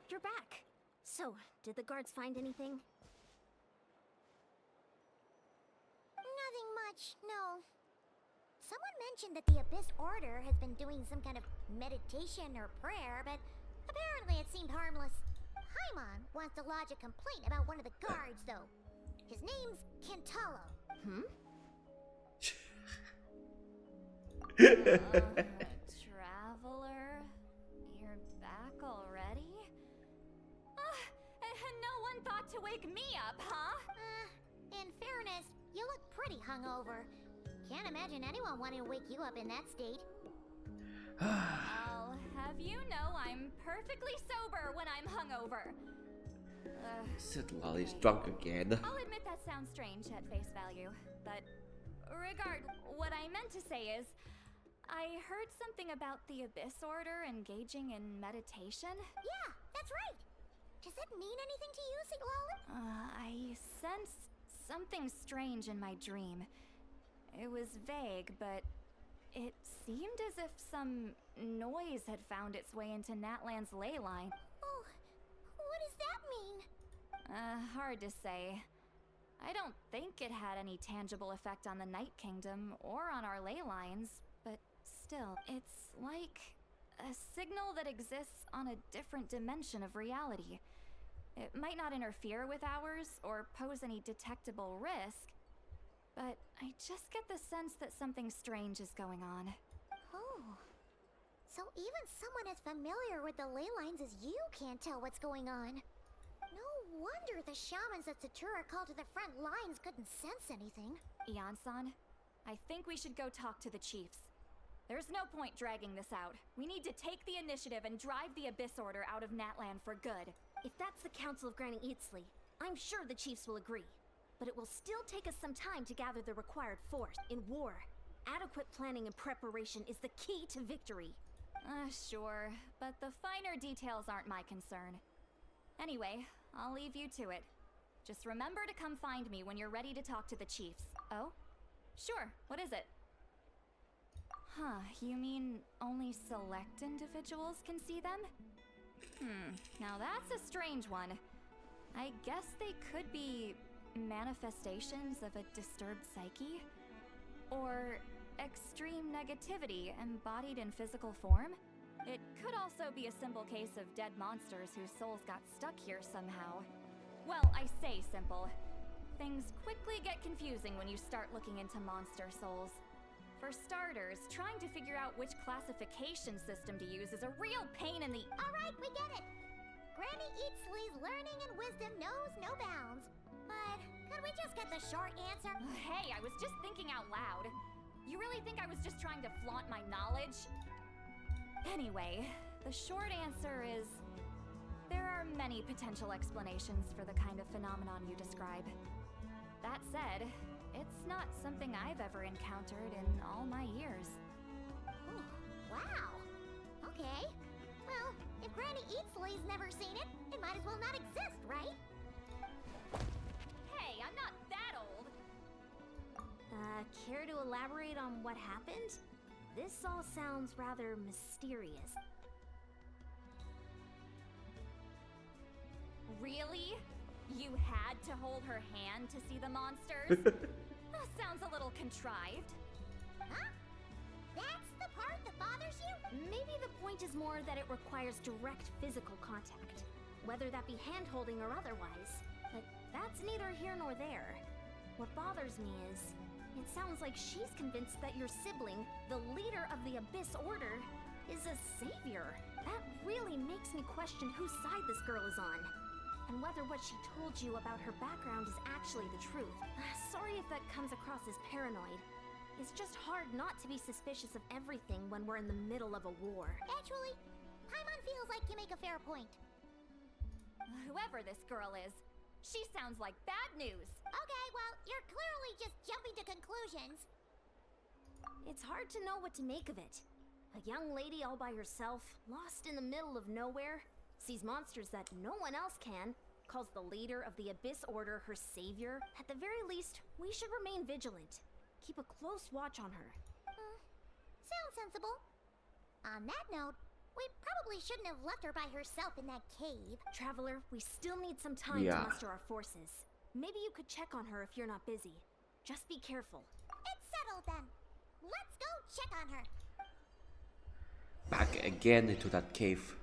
You're back. So, did the guards find anything? Nothing much, no. Someone mentioned that the Abyss Order has been doing some kind of meditation or prayer, but apparently it seemed harmless. Paimon wants to lodge a complaint about one of the guards, though. His name's Kentalo. Traveler? You're back already? And no one thought to wake me up, huh? In fairness, you look pretty hungover. Can't imagine anyone wanting to wake you up in that state. I'll have you know I'm perfectly sober when I'm hungover. Citlali's drunk again. I'll admit that sounds strange at face value, but what I meant to say is, I heard something about the Abyss Order engaging in meditation. Yeah, that's right. Does that mean anything to you, Citlali? I sensed something strange in my dream. It was vague, but it seemed as if some noise had found its way into Natlan's ley line. Oh, what does that mean? Hard to say. I don't think it had any tangible effect on the Night Kingdom or on our ley lines, but still, it's like a signal that exists on a different dimension of reality. It might not interfere with ours or pose any detectable risk, but I just get the sense that something strange is going on. Oh. So even someone as familiar with the ley lines as you can't tell what's going on. No wonder the shamans that Satura called to the front lines couldn't sense anything. Ian-san, I think we should go talk to the chiefs. There's no point dragging this out. We need to take the initiative and drive the Abyss Order out of Natlan for good. If that's the Council of Granny Eatsley, I'm sure the chiefs will agree. But it will still take us some time to gather the required force. In war, adequate planning and preparation is the key to victory. Sure, but the finer details aren't my concern. Anyway, I'll leave you to it. Just remember to come find me when you're ready to talk to the chiefs. Oh? Sure, what is it? Huh, you mean only select individuals can see them? Now that's a strange one. I guess they could be manifestations of a disturbed psyche? Or extreme negativity embodied in physical form? It could also be a simple case of dead monsters whose souls got stuck here somehow. Well, I say simple. Things quickly get confusing when you start looking into monster souls. For starters, trying to figure out which classification system to use is a real pain in the— Alright, we get it. Granny Eatsley's learning and wisdom knows no bounds. But could we just get the short answer? Hey, I was just thinking out loud. You really think I was just trying to flaunt my knowledge? Anyway, the short answer is there are many potential explanations for the kind of phenomenon you describe. That said, it's not something I've ever encountered in all my years. Oh, wow. Okay. Well, if Granny Eatsley's never seen it, it might as well not exist, right? Hey, I'm not that old! Care to elaborate on what happened? This all sounds rather mysterious. Really? You had to hold her hand to see the monsters? That sounds a little contrived. Huh? That's the part that bothers you? Maybe the point is more that it requires direct physical contact, whether that be hand-holding or otherwise. But that's neither here nor there. What bothers me is, it sounds like she's convinced that your sibling, the leader of the Abyss Order, is a savior. That really makes me question whose side this girl is on. And whether what she told you about her background is actually the truth. Sorry if that comes across as paranoid. It's just hard not to be suspicious of everything when we're in the middle of a war. Actually, Paimon feels like you make a fair point. Whoever this girl is, she sounds like bad news. Okay, well, you're clearly just jumping to conclusions. It's hard to know what to make of it. A young lady all by herself, lost in the middle of nowhere, sees monsters that no one else can, calls the leader of the Abyss Order her savior. At the very least, we should remain vigilant. Keep a close watch on her. Sounds sensible. On that note, we probably shouldn't have left her by herself in that cave. Traveler, we still need some time to muster our forces. Maybe you could check on her if you're not busy. Just be careful. It's settled then. Let's go check on her. Back again into that cave.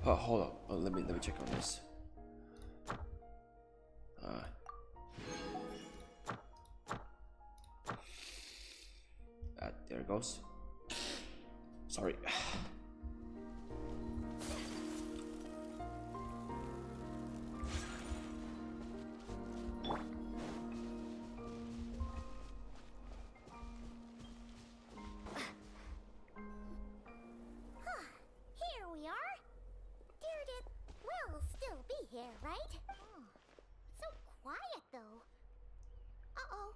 Oh, hold on. Oh, let me check on this. There it goes. Sorry. Here we are. Dear, we'll still be here, right? So quiet, though. Uh-oh.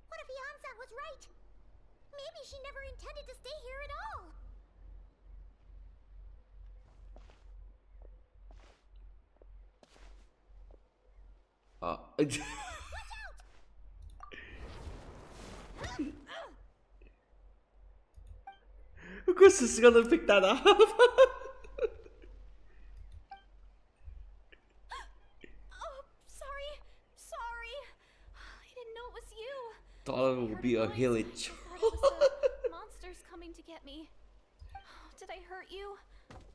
What if Yansan was right? Maybe she never intended to stay here at all. Of course he's gonna pick that up. Oh, sorry. I didn't know it was you. Thought it would be a hilly I thought it was the monsters coming to get me. Did I hurt you?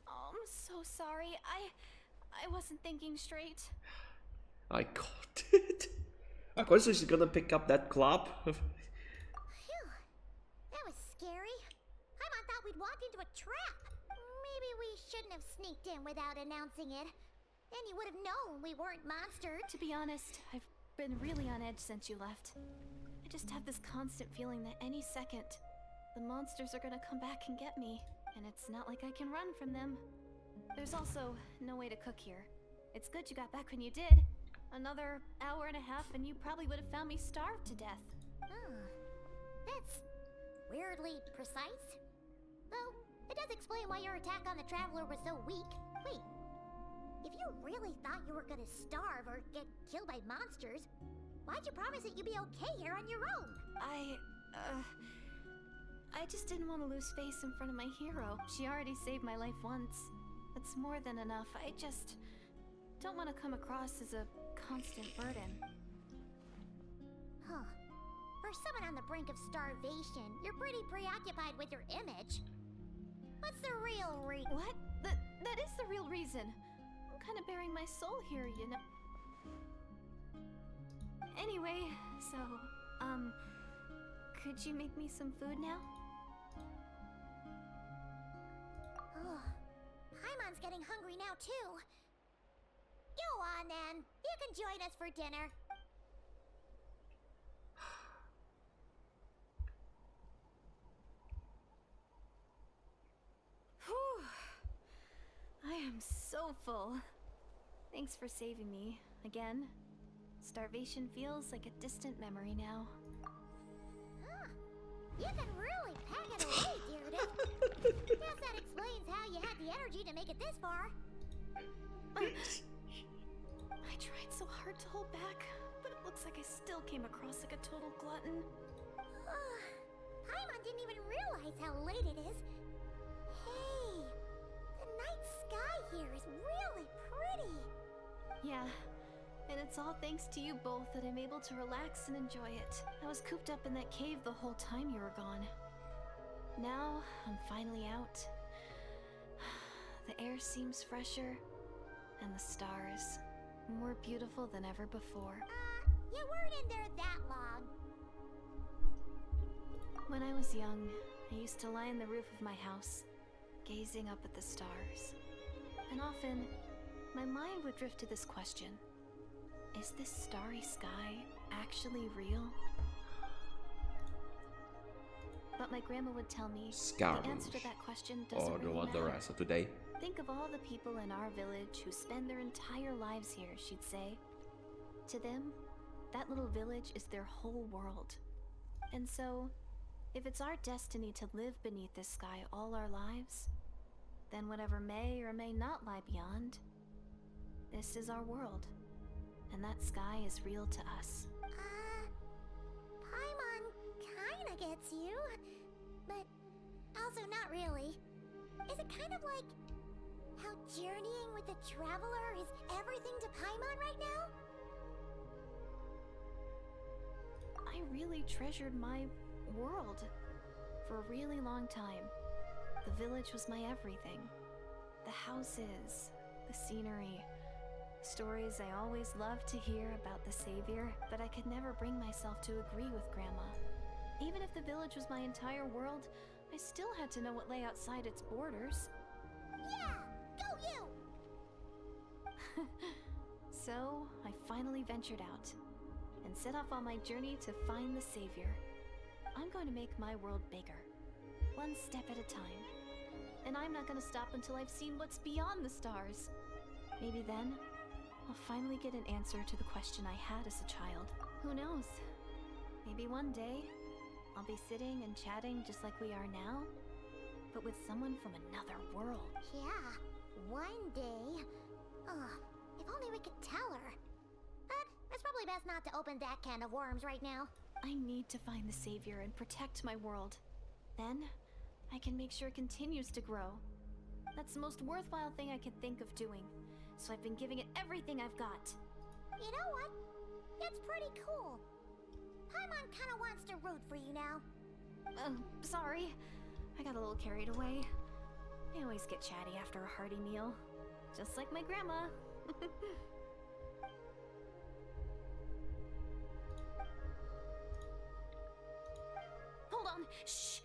Oh, I'm so sorry. I wasn't thinking straight. I caught it. Of course she's gonna pick up that club. Phew. That was scary. I thought we'd walked into a trap. Maybe we shouldn't have sneaked in without announcing it. Then you would have known we weren't monsters. To be honest, I've been really on edge since you left. I just have this constant feeling that any second, the monsters are gonna come back and get me. And it's not like I can run from them. There's also no way to cook here. It's good you got back when you did. Another hour and a half and you probably would have found me starved to death. That's weirdly precise. Though, it does explain why your attack on the Traveler was so weak. Wait, if you really thought you were gonna starve or get killed by monsters, why'd you promise that you'd be okay here on your own? I just didn't want to lose face in front of my hero. She already saved my life once. That's more than enough. I just don't want to come across as a constant burden. Huh. For someone on the brink of starvation, you're pretty preoccupied with your image. What's the real reason? What? That is the real reason. I'm kind of bearing my soul here, you know. Anyway, so, could you make me some food now? Oh, Paimon's getting hungry now too. Go on then. You can join us for dinner. Whew. I am so full. Thanks for saving me again. Starvation feels like a distant memory now. Huh. You can really pack it away, Gyarados. Guess that explains how you had the energy to make it this far. I tried so hard to hold back, but it looks like I still came across like a total glutton. Paimon didn't even realize how late it is. Hey, the night sky here is really pretty. Yeah, and it's all thanks to you both that I'm able to relax and enjoy it. I was cooped up in that cave the whole time you were gone. Now, I'm finally out. The air seems fresher, and the stars more beautiful than ever before. You weren't in there that long. When I was young, I used to lie on the roof of my house, gazing up at the stars. And often, my mind would drift to this question. Is this starry sky actually real? But my grandma would tell me the answer to that question doesn't really matter. The rest of today. Think of all the people in our village who spend their entire lives here, she'd say. To them, that little village is their whole world. And so, if it's our destiny to live beneath this sky all our lives, then whatever may or may not lie beyond, this is our world. And that sky is real to us. Paimon kinda gets you, but also not really. Is it kind of like how journeying with the Traveler is everything to Paimon right now? I really treasured my world for a really long time. The village was my everything. The houses, the scenery, stories I always loved to hear about the Savior, but I could never bring myself to agree with Grandma. Even if the village was my entire world, I still had to know what lay outside its borders. Yeah! Go you! So, I finally ventured out and set off on my journey to find the Savior. I'm going to make my world bigger, one step at a time. And I'm not going to stop until I've seen what's beyond the stars. Maybe then, I'll finally get an answer to the question I had as a child. Who knows? Maybe one day, I'll be sitting and chatting just like we are now, but with someone from another world. Yeah, one day. If only we could tell her. But as far Probably best not to open that can of worms right now. I need to find the savior and protect my world. Then, I can make sure it continues to grow. That's the most worthwhile thing I could think of doing. So I've been giving it everything I've got. You know what? It's pretty cool. Paimon kinda wants to root for you now. Sorry. I got a little carried away. I always get chatty after a hearty meal. Just like my grandma. Hold on. Shh.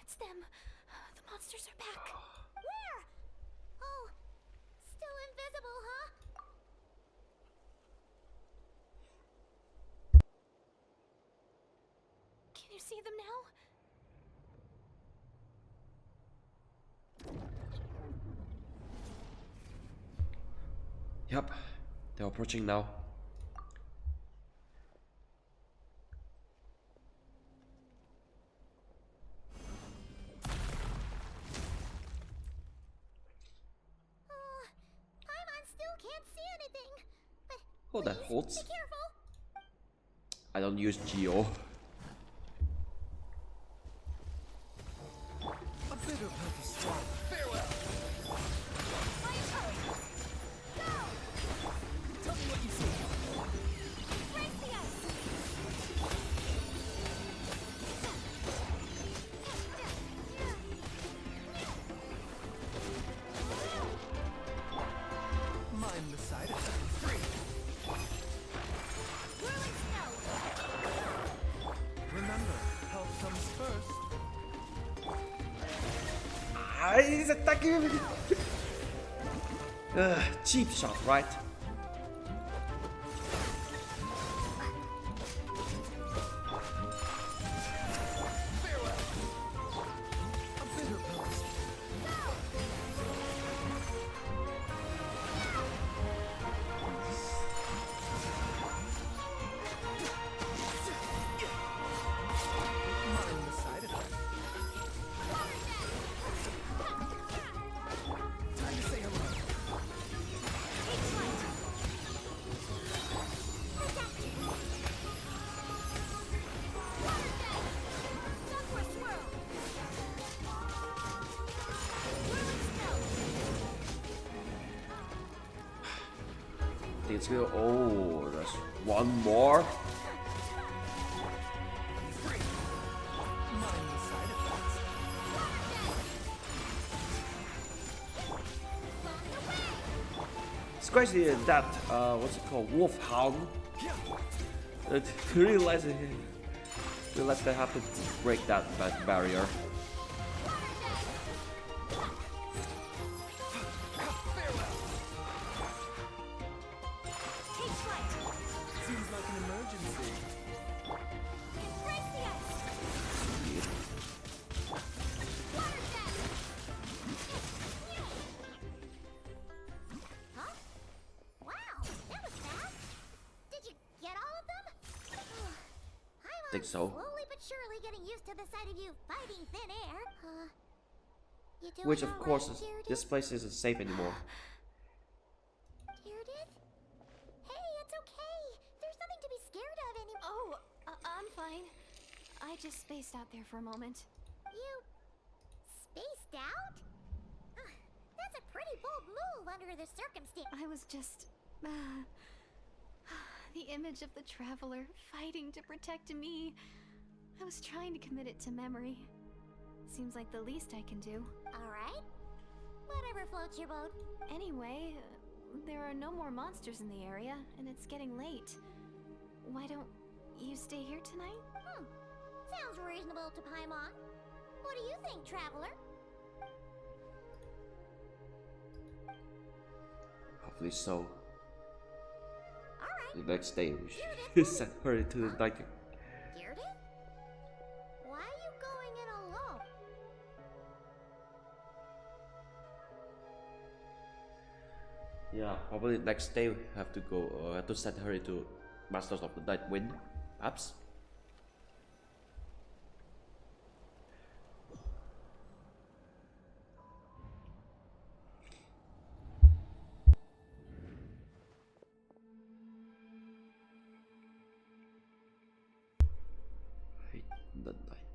It's them. The monsters are back. Where? Oh, still invisible, huh? Can you see them now? Yep, they're approaching now. Paimon still can't see anything. But Oh, that holds. be careful. I don't use Geo. A bitter pill to swallow. Farewell. Tell me what you see. Break the ice! Mind the side effect. Free. Whirling snow! Remember, health comes first. He's attacking me! Cheap shot, right? A bitter pill to mind the side effect. Time to say hello. I think it's good. Oh, there's one more. Free. Mind the side effects. It's crazy that what's it called, Wolfhound. Realize they have to break that barrier. Seems like an emergency. Huh? Wow, that was fast. Did you get all of them? Paimon's Think so. slowly but surely getting used to the sight of you fighting thin air. You doing Which of all course right, is, Deirdre? this place isn't safe anymore. Deirdre? Hey, it's okay. There's nothing to be scared of anymore. Oh, I'm fine. I just spaced out there for a moment. You spaced out? That's a pretty bold move under the circumstance. I was just... the image of the traveler fighting to protect me. I was trying to commit it to memory. Seems like the least I can do. All right. Whatever floats your boat. Anyway, there are no more monsters in the area, and it's getting late. Why don't you stay here tonight? Sounds reasonable to Paimon. What do you think, traveler? Hopefully so. All right. The next day we should send her into the night. Deirdre? Why are you going in alone? Yeah, probably next day we have to go. Have to send her into Masters of the Night Wind, perhaps.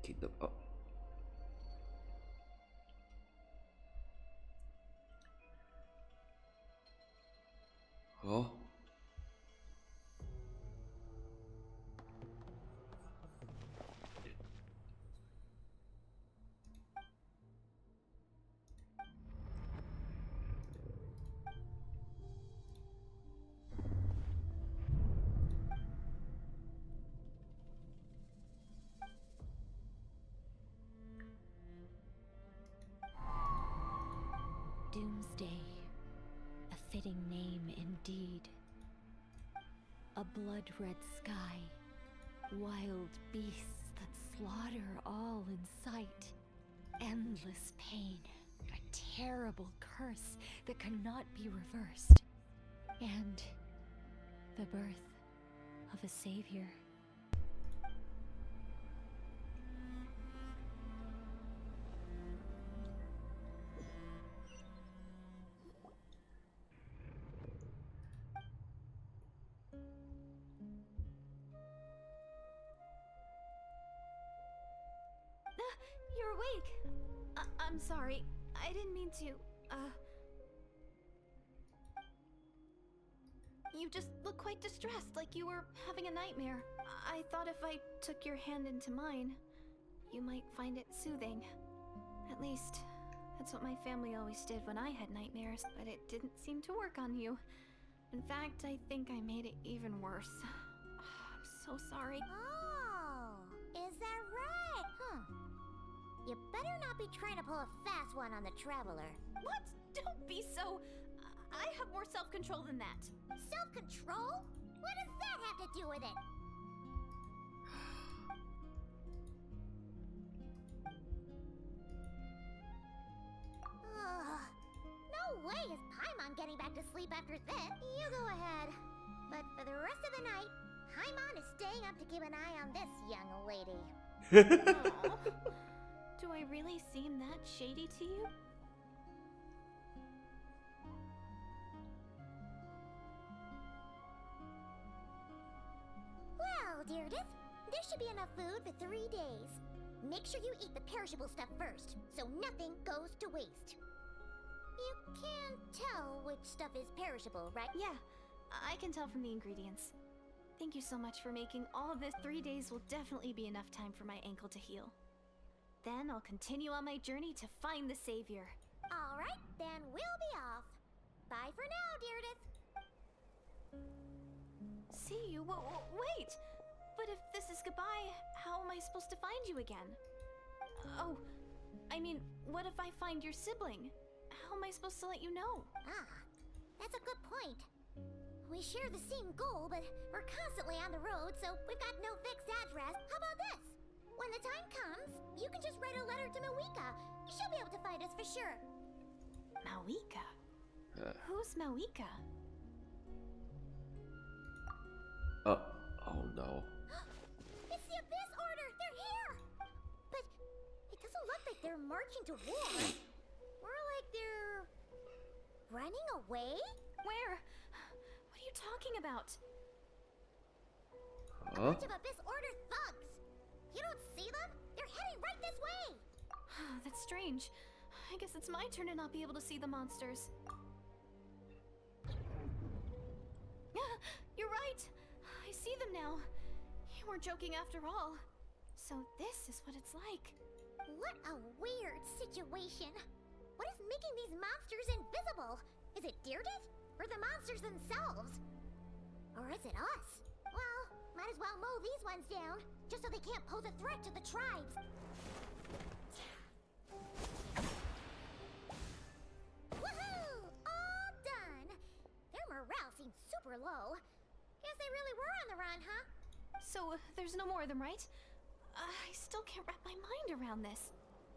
Kingdom. Oh. Oh. Doomsday, a fitting name indeed. A blood-red sky, wild beasts that slaughter all in sight, endless pain, a terrible curse that cannot be reversed, and the birth of a savior. You're awake. I'm sorry. I didn't mean to, You just look quite distressed, like you were having a nightmare. I thought if I took your hand into mine, you might find it soothing. At least, that's what my family always did when I had nightmares, but it didn't seem to work on you. In fact, I think I made it even worse. I'm so sorry. Oh, is that right? Huh. You better not be trying to pull a fast one on the Traveler. What? Don't be so... I have more self-control than that. Self-control? What does that have to do with it? No way is Paimon getting back to sleep after this. You go ahead. But for the rest of the night, Paimon is staying up to keep an eye on this young lady. Aw. Do I really seem that shady to you? Well, Deirdre, there should be enough food for 3 days. Make sure you eat the perishable stuff first, so nothing goes to waste. You can't tell which stuff is perishable, right? Yeah, I can tell from the ingredients. Thank you so much for making all of this. 3 days will definitely be enough time for my ankle to heal. Then I'll continue on my journey to find the savior. All right, then we'll be off. Bye for now, Deirdre. See you? Wait! But if this is goodbye, how am I supposed to find you again? Oh, I mean, what if I find your sibling? How am I supposed to let you know? Ah, that's a good point. We share the same goal, but we're constantly on the road, so we've got no fixed address. How about this? When the time comes, you can just write a letter to Mawika. She'll be able to find us for sure. Mawika? Who's Mawika? Oh no. It's the Abyss Order! They're here! But it doesn't look like they're marching to war. More like they're... running away? Where? What are you talking about? A bunch of Abyss Order thugs! You don't see them? They're heading right this way! That's strange. I guess it's my turn to not be able to see the monsters. You're right! I see them now. You weren't joking after all. So this is what it's like. What a weird situation. What is making these monsters invisible? Is it Deirdre? Or the monsters themselves? Or is it us? Well, might as well mow these ones down, just so they can't pose a threat to the tribes. Woohoo! All done! Their morale seems super low. Guess they really were on the run, huh? So, there's no more of them, right? I still can't wrap my mind around this.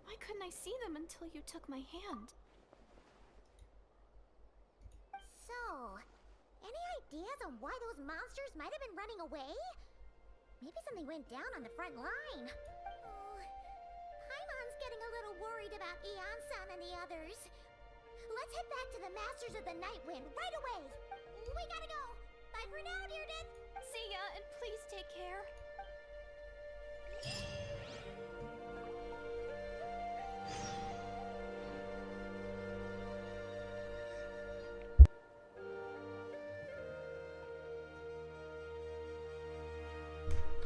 Why couldn't I see them until you took my hand? So, any ideas on why those monsters might have been running away? Maybe something went down on the front line. Oh, Paimon's getting a little worried about Eon-san and the others. Let's head back to the Masters of the Night Wind right away. We gotta go. Bye for now, Deirdre. See ya, and please take care.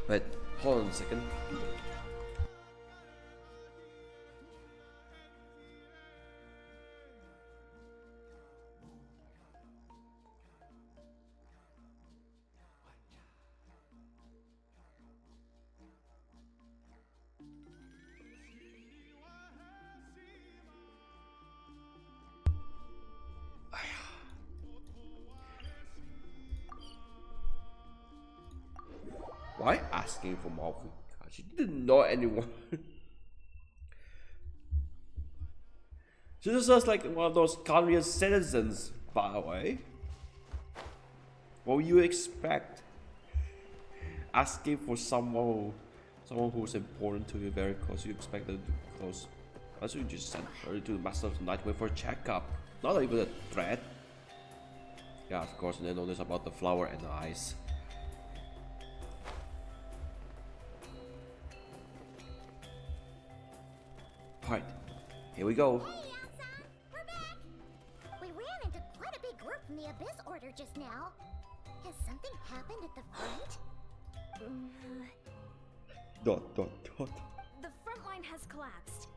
Wait, hold on a second. Why asking for more? She didn't know anyone. She was just like one of those Khaenri'ah citizens, by the way. What would you expect? Asking for someone who's important to you, very close. You expect them to be close. Unless you just send her to the Master of the Night Way for a checkup. Not even a threat. Yeah, of course, and they know this about the flower and the ice. Alright, here we go. Hey, Elsa! We're back! We ran into quite a big group from the Abyss Order just now. Has something happened at the front? The front line has collapsed.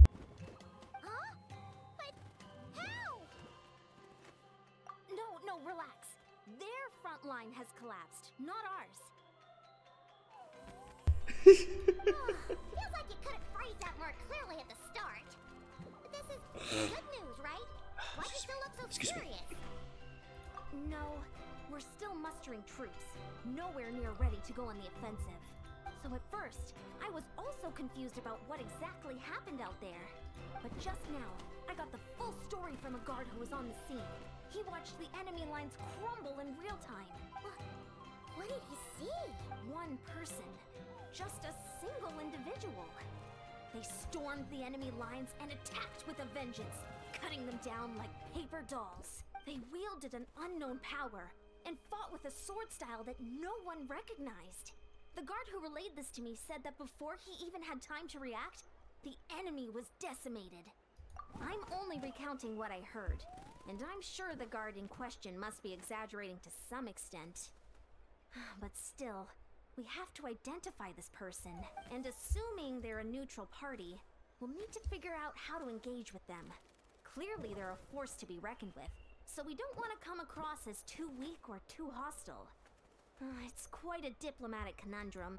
Huh? But how? No, relax. Their front line has collapsed, not ours. Feels like you could have phrased that more clearly at the start. But this is good news, right? Why do you still look so serious? No, we're still mustering troops. Nowhere near ready to go on the offensive. So at first, I was also confused about what exactly happened out there. But just now, I got the full story from a guard who was on the scene. He watched the enemy lines crumble in real time. What did he see? One person. Just a single individual. They stormed the enemy lines and attacked with a vengeance, cutting them down like paper dolls. They wielded an unknown power and fought with a sword style that no one recognized. The guard who relayed this to me said that before he even had time to react, the enemy was decimated. I'm only recounting what I heard, and I'm sure the guard in question must be exaggerating to some extent. But still, we have to identify this person, and assuming they're a neutral party, we'll need to figure out how to engage with them. Clearly they're a force to be reckoned with, so we don't want to come across as too weak or too hostile. It's quite a diplomatic conundrum.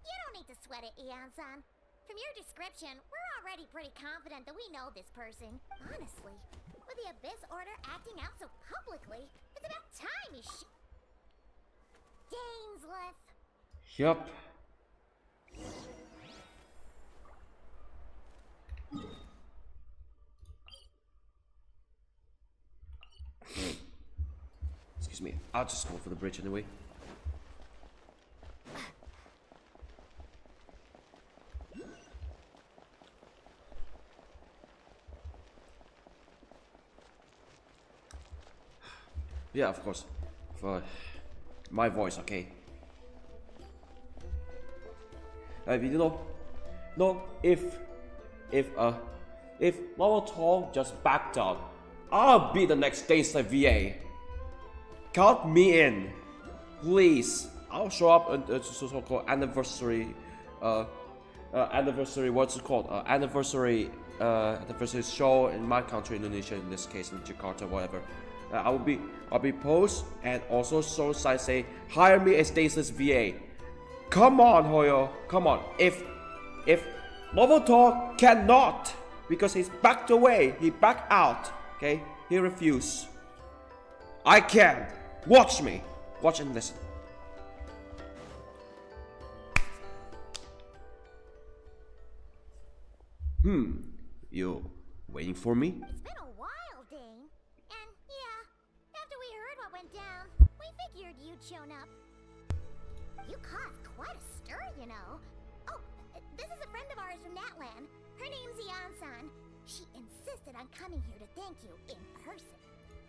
You don't need to sweat it, Eon-san. From your description, we're already pretty confident that we know this person. Honestly, with the Abyss Order acting out so publicly, it's about time you Dainsleif! Yup. Excuse me, I'll just go for the bridge anyway. Yeah, of course. For my voice, okay. You know, if Molotov just backed out, I'll be the next Dainsleif VA. Count me in, please. I'll show up at the so-called anniversary, what's it called? Anniversary show in my country, Indonesia, in this case, in Jakarta, whatever. I'll be post and also show sign say, hire me as Dainsleif's VA. Come on, Hoyo, come on. If Molotov cannot, because he's backed away, he backed out, okay? He refused. I can. Watch me. Watch and listen. You waiting for me? It's been a while, Dane. And yeah, after we heard what went down, we figured you'd shown up. You caused quite a stir, you know. Oh, this is a friend of ours from Natlan. Her name's Eon-san. She insisted on coming here to thank you in person.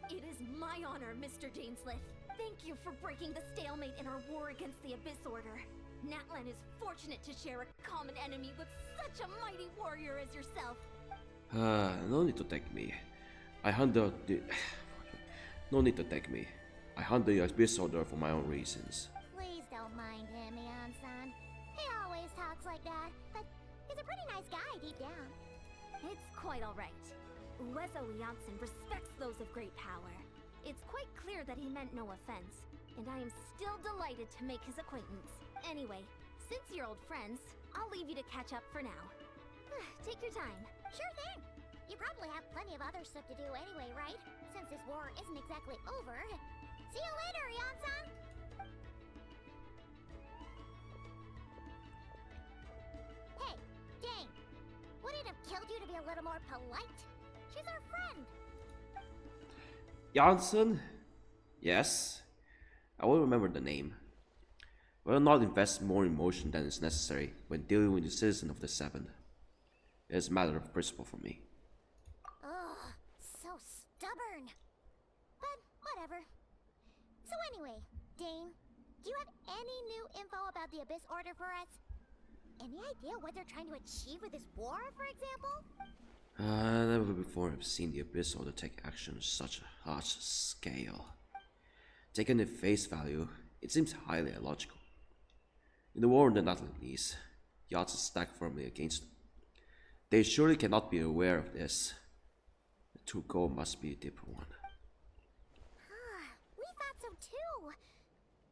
It is my honor, Mr. Dainsleif. Thank you for breaking the stalemate in our war against the Abyss Order. Natlan is fortunate to share a common enemy with such a mighty warrior as yourself. No need to thank me. I handled the... No need to thank me. I handled the Abyss Order for my own reasons. Please don't mind him, Eon-san. guy deep down. It's quite alright. Wezo Janssen respects those of great power. It's quite clear that he meant no offense, and I am still delighted to make his acquaintance. Anyway, since you're old friends, I'll leave you to catch up for now. Take your time. Sure thing. You probably have plenty of other stuff to do anyway, right? Since this war isn't exactly over. See you later, Janssen! Hey, Dane. Would it have killed you to be a little more polite? She's our friend. Janssen? Yes. I will remember the name. I will not invest more emotion than is necessary when dealing with the citizen of the Seven. It is a matter of principle for me. Ugh, so stubborn. But whatever. So anyway, Dane, do you have any new info about the Abyss Order for us? Any idea what they're trying to achieve with this war, for example? Never before have seen the Abyss Order take action on such a large scale. Taken at face value, it seems highly illogical. In the war on the Natlan, the odds are stacked firmly against them. They surely cannot be aware of this. The true goal must be a deeper one. We thought so too.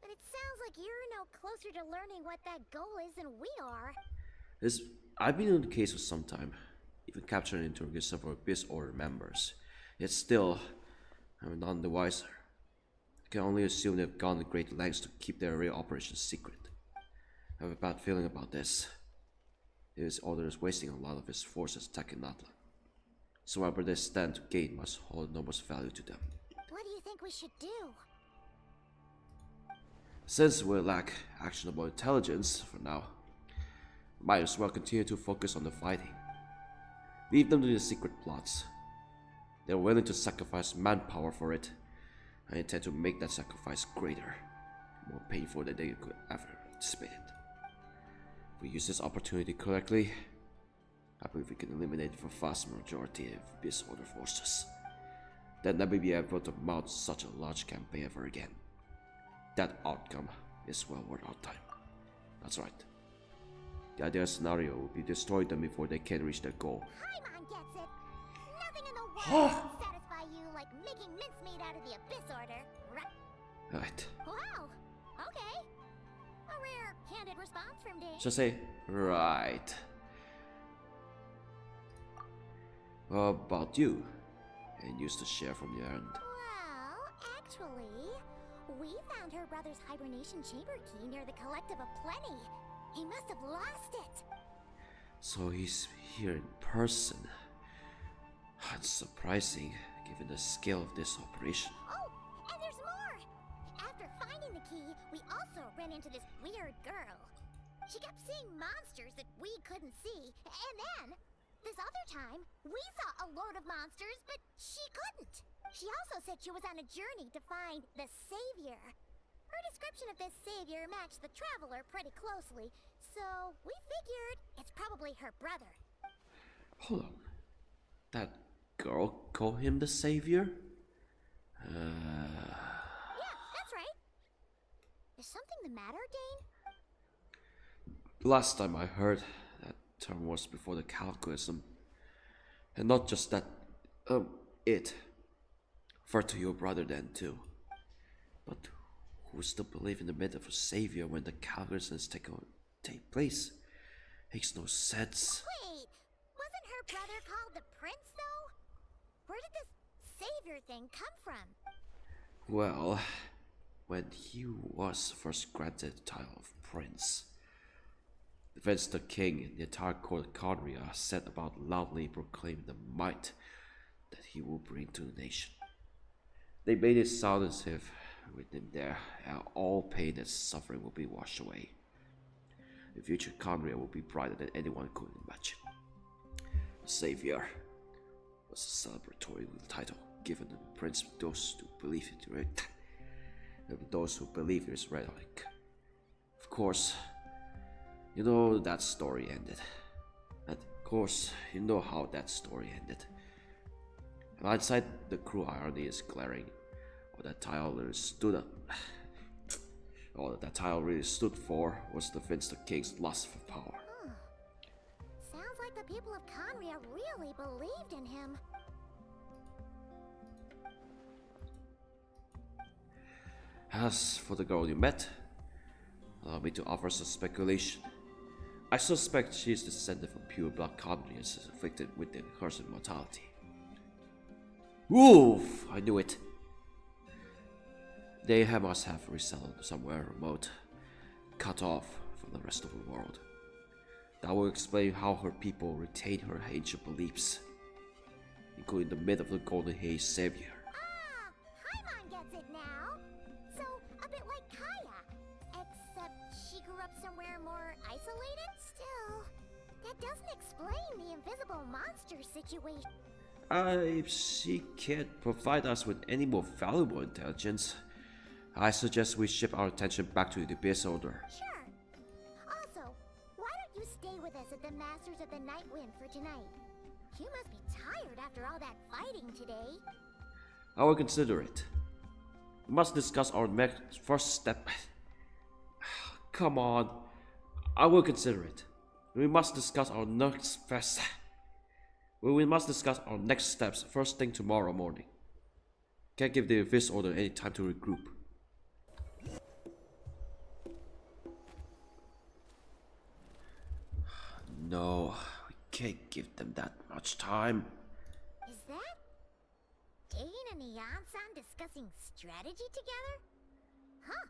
But it sounds like you're no closer to learning what that goal is than we are. I've been in the case for some time, even captured and interrogated several Abyss Order members. Yet still, I'm none the wiser. I can only assume they've gone to great lengths to keep their real operations secret. I have a bad feeling about this. This order is wasting a lot of its forces attacking Natlan. So whatever they stand to gain must hold enormous value to them. What do you think we should do? Since we lack actionable intelligence for now, might as well continue to focus on the fighting. Leave them to the secret plots. They're willing to sacrifice manpower for it. I intend to make that sacrifice greater, more painful than they could ever anticipate it. If we use this opportunity correctly, I believe we can eliminate the vast majority of Abyss Order forces. Then never be able to mount such a large campaign ever again. That outcome is well worth our time. That's right. The ideal scenario will be destroy them before they can reach their goal. Paimon gets it. Nothing in the world can satisfy you like making mincemeat out of the Abyss Order, right? Right. Wow. Okay. A rare, candid response from Dane. Just say, right. What about you? And used to share from your end. Well, actually, we found her brother's hibernation chamber key near the Collective of Plenty. He must have lost it. So he's here in person. That's surprising, given the scale of this operation. Oh, and there's more! After finding the key, we also ran into this weird girl. She kept seeing monsters that we couldn't see, and then, this other time, we saw a load of monsters, but she couldn't. She also said she was on a journey to find the Savior. Her description of this Savior matched the Traveler pretty closely, so we figured it's probably her brother. Hold on. That girl called him the Savior? Yeah, that's right. Is something the matter, Dane? Last time I heard, that term was before the Cataclysm. And not just that, it. Referred to your brother then too. But who still believe in the myth of a savior when the Cataclysms take place? Makes no sense. Wait, wasn't her brother called the Prince, though? Where did this savior thing come from? Well, when he was first granted the title of Prince, the king and the entire court of Khaenri'ah set about loudly proclaiming the might that he will bring to the nation. They made it sound as if with him there, all pain and suffering will be washed away. The future Khaenri'ah will be brighter than anyone could imagine. The Savior was a celebratory title given to the prince of those who believe in it, and those who believe in his rhetoric. Of course, you know that story ended. And of course, you know how that story ended. In hindsight, the cruel irony is glaring. All that title really stood for was the Finster King's lust for power. Sounds like the people of Khaenri'ah really believed in him. As for the girl you met, allow me to offer some speculation. I suspect she is descended from pure blood Khaenri'ahs afflicted with the curse of mortality. Woof! I knew it. They must have resettled somewhere remote, cut off from the rest of the world. That will explain how her people retain her ancient beliefs, including the myth of the Golden Haze Savior. Ah, Paimon gets it now. So, a bit like Kaya, except she grew up somewhere more isolated. Still, that doesn't explain the invisible monster situation. If she can't provide us with any more valuable intelligence, I suggest we shift our attention back to the Abyss Order. Sure. Also, why don't you stay with us at the Masters of the Night Wind for tonight? You must be tired after all that fighting today. I will consider it. We must discuss our next first step. Come on. I will consider it. We must discuss our next first. We must discuss our next steps first thing tomorrow morning. Can't give the Abyss Order any time to regroup. No, we can't give them that much time. Is that Dane and Neon-san discussing strategy together? Huh.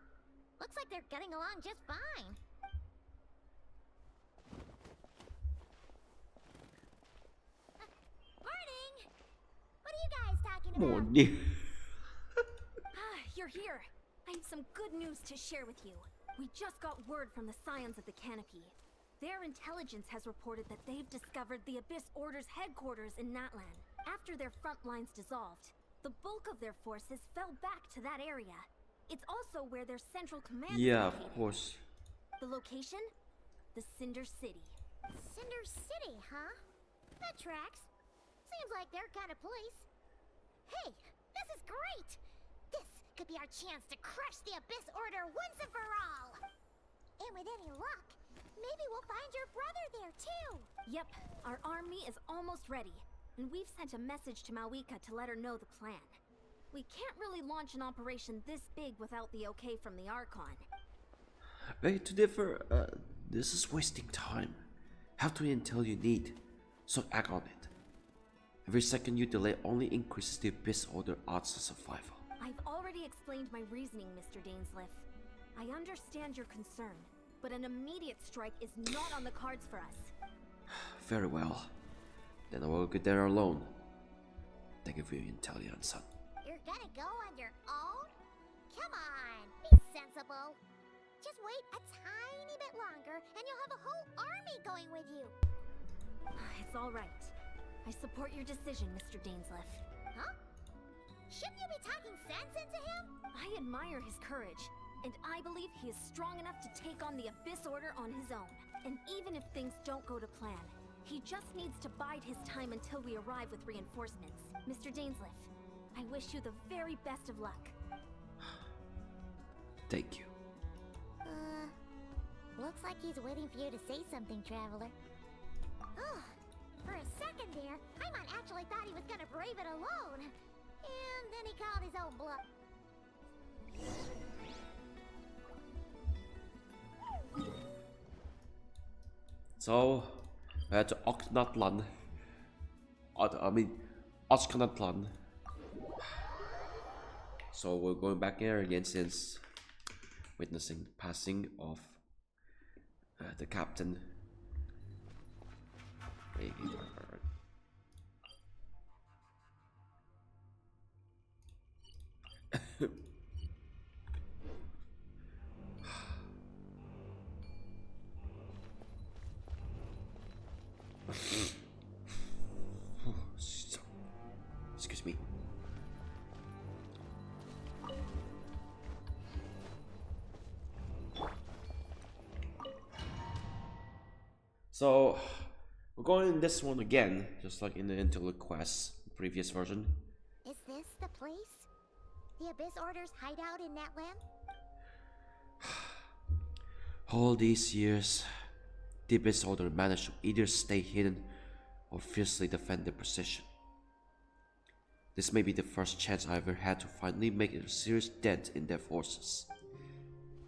Looks like they're getting along just fine. Morning! What are you guys talking about? Morning. You're here. I have some good news to share with you. We just got word from the Scions of the Canopy. Their intelligence has reported that they've discovered the Abyss Order's headquarters in Natlan. After their front lines dissolved, the bulk of their forces fell back to that area. It's also where their central command is located. Of course. The location? The Cinder City. Cinder City, huh? That tracks. Seems like their kind of place. Hey, this is great! This could be our chance to crush the Abyss Order once and for all! And with any luck, maybe we'll find your brother there too! Yep, our army is almost ready, and we've sent a message to Mawika to let her know the plan. We can't really launch an operation this big without the okay from the Archon. Beg to differ, this is wasting time. Have the intel you need, so act on it. Every second you delay only increases the Abyss Order odds of survival. I've already explained my reasoning, Mr. Dainsleif. I understand your concern, but an immediate strike is not on the cards for us. Very well. Then I will get there alone. Thank you for your intel, son. You're gonna go on your own? Come on, be sensible. Just wait a tiny bit longer and you'll have a whole army going with you. It's all right. I support your decision, Mr. Dainsleif. Huh? Shouldn't you be talking sense into him? I admire his courage, and I believe he is strong enough to take on the Abyss Order on his own. And even if things don't go to plan, he just needs to bide his time until we arrive with reinforcements. Mr. Dainsleif, I wish you the very best of luck. Thank you. Looks like he's waiting for you to say something, Traveler. Oh, for a second there, Paimon actually thought he was gonna brave it alone. And then he called his own bluff. So, to Ochkanatlan. Ochkanatlan. So we're going back there again since witnessing the passing of the captain. Excuse me. So we're going in this one again, just like in the interlude quest, previous version. Is this the place? The Abyss Order's hideout in Natlan? All these years, the Abyss Order managed to either stay hidden or fiercely defend their position. This may be the first chance I ever had to finally make a serious dent in their forces.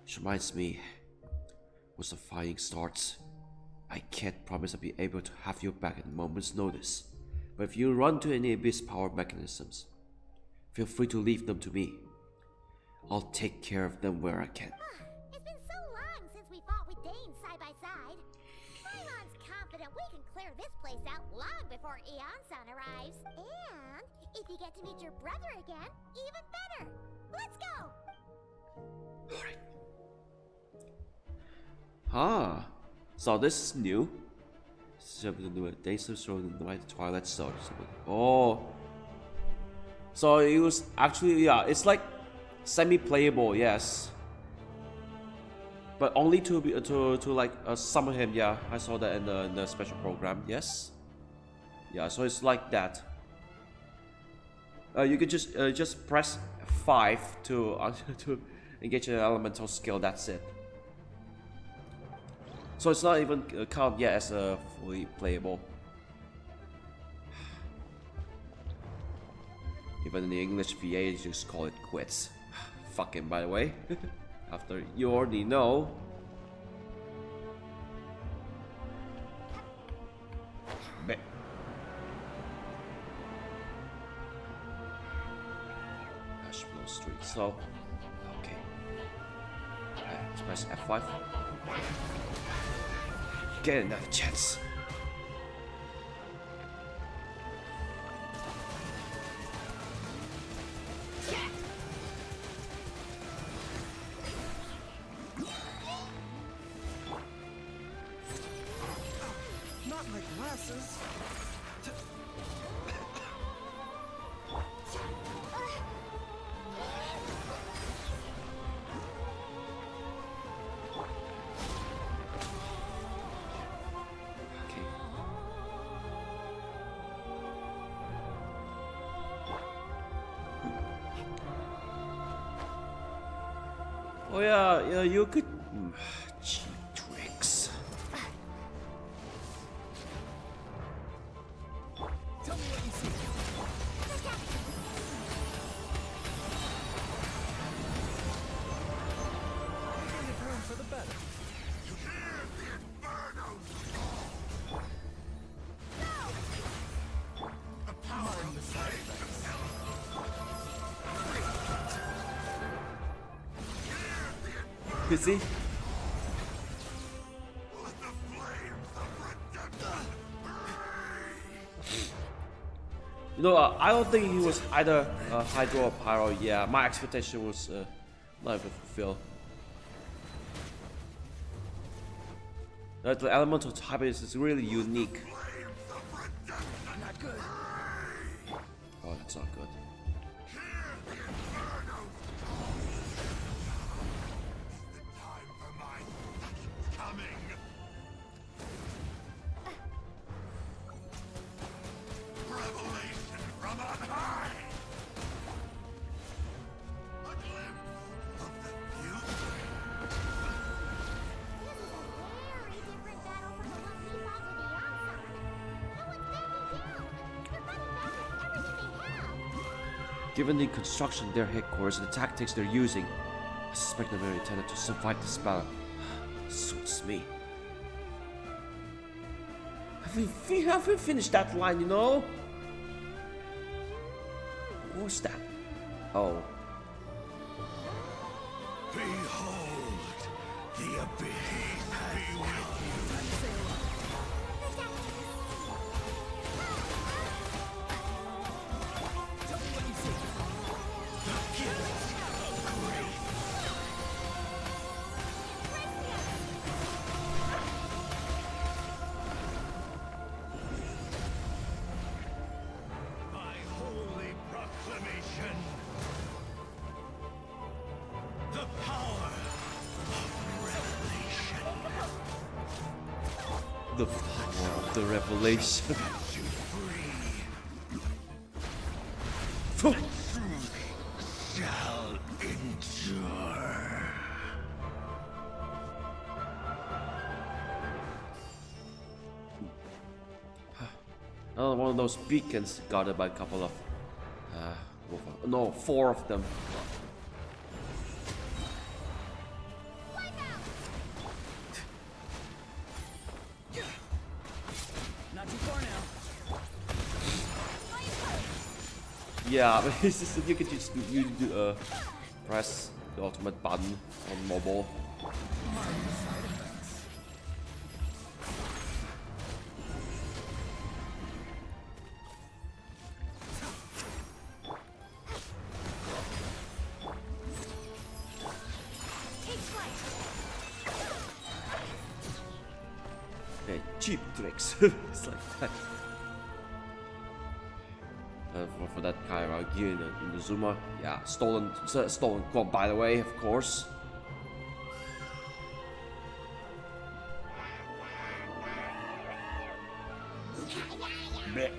Which reminds me, once the fighting starts, I can't promise I'll be able to have your back at a moment's notice, but if you run to any abyss power mechanisms, feel free to leave them to me. I'll take care of them where I can. It's been so long since we fought with Dane side by side. Paimon's confident we can clear this place out long before Eon-san arrives. And if you get to meet your brother again, even better. Let's go! Alright. Ah, so this is new. Dainsleif through the night twilight zone. Oh. So it was actually, yeah, it's like semi-playable, yes. But only to be to like summon him. Yeah, I saw that in the special program. Yes. Yeah, so it's like that. You could just press 5 to to engage an elemental skill. That's it. So it's not even count yet as fully playable. Even in the English VA, you just call it quits. Fucking, by the way. After you already know. Ashflow Street. So, okay. Let's press F5. Get another chance. Not my glasses. Oh yeah, you could cheap tricks. Tell me what you see. Make room for the better. Mind the side effects. You see? You know, I don't think he was either Hydro or Pyro. Yeah, my expectation was not even fulfilled. The elemental type is really unique. Not good. Oh, that's not good. Given the construction of their headquarters and the tactics they're using, I suspect they're very intended to survive this battle. Suits me. Have we finished that line, you know? What's that? Oh. Behold, the abyss be with the power of the revelation. shall endure. One of those beacons guarded by a couple of... no, 4 of them. Not too far now. Yeah, but it's just, you can just press the ultimate button on mobile. Okay, cheap tricks. It's like that. For that Khaenri'ah gear in the Zuma, yeah, stolen quad, by the way, of course. Blech.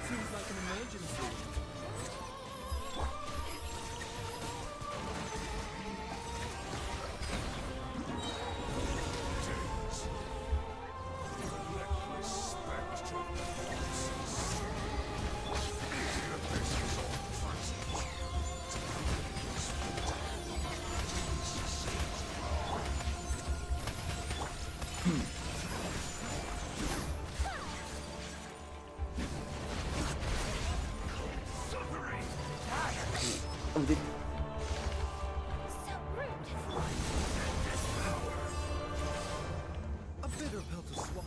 Seems like an emergency. A bitter pill to swallow.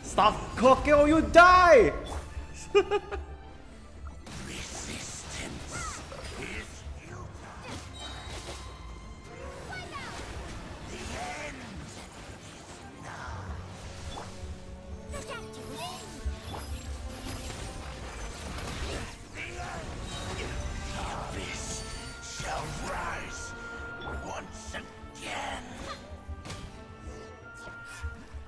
Stop cooking or you die! Resistance is futile. The end is now. This shall rise once again.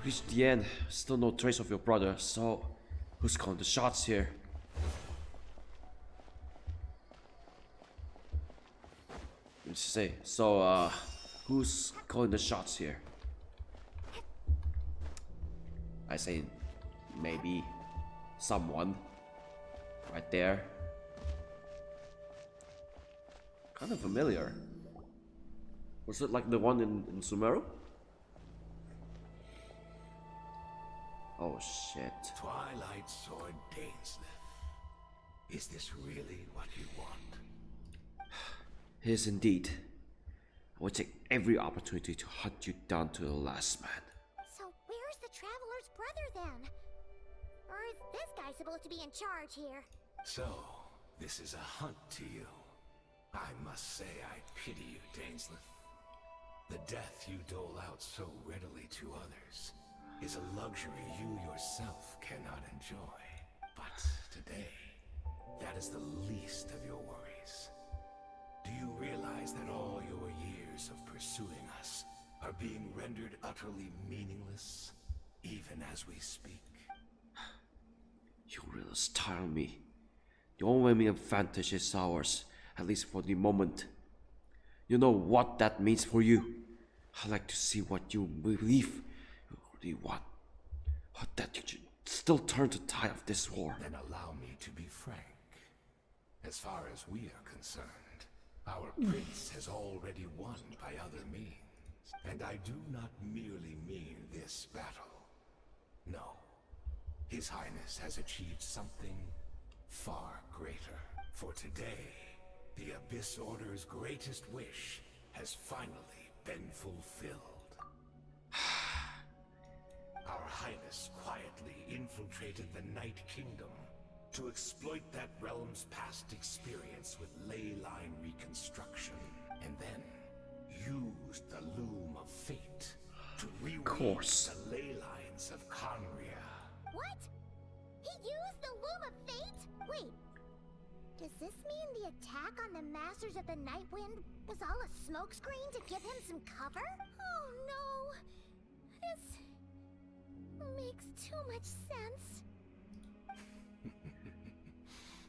Reached the end, still no trace of your brother, so who's calling the shots here? Let's say, so who's calling the shots here? I say maybe someone right there. Kind of familiar. Was it like the one in Sumeru? Oh shit. Twilight Sword Dainsleif. Is this really what you want? It is indeed. I will take every opportunity to hunt you down to the last man. So where's the Traveler's brother then? Or is this guy supposed to be in charge here? So, this is a hunt to you. I must say I pity you, Dainsleif. The death you dole out so readily to others is a luxury you yourself cannot enjoy. But today, that is the least of your worries. Do you realize that all your years of pursuing us are being rendered utterly meaningless, even as we speak? You really tire me. The only advantage is ours, at least for the moment. You know what that means for you. I'd like to see what you believe you really want. Or that you should still turn the tide of this war. Then allow me to be frank. As far as we are concerned, our prince has already won by other means. And I do not merely mean this battle. No. His Highness has achieved something far greater. For today, the Abyss Order's greatest wish has finally been fulfilled. Our Highness quietly infiltrated the Night Kingdom to exploit that realm's past experience with ley line reconstruction, and then used the loom of fate to reweave the ley lines of Khaenri'ah. What? He used the Loom of Fate? Wait, does this mean the attack on the Masters of the Nightwind was all a smokescreen to give him some cover? Oh no! This makes too much sense.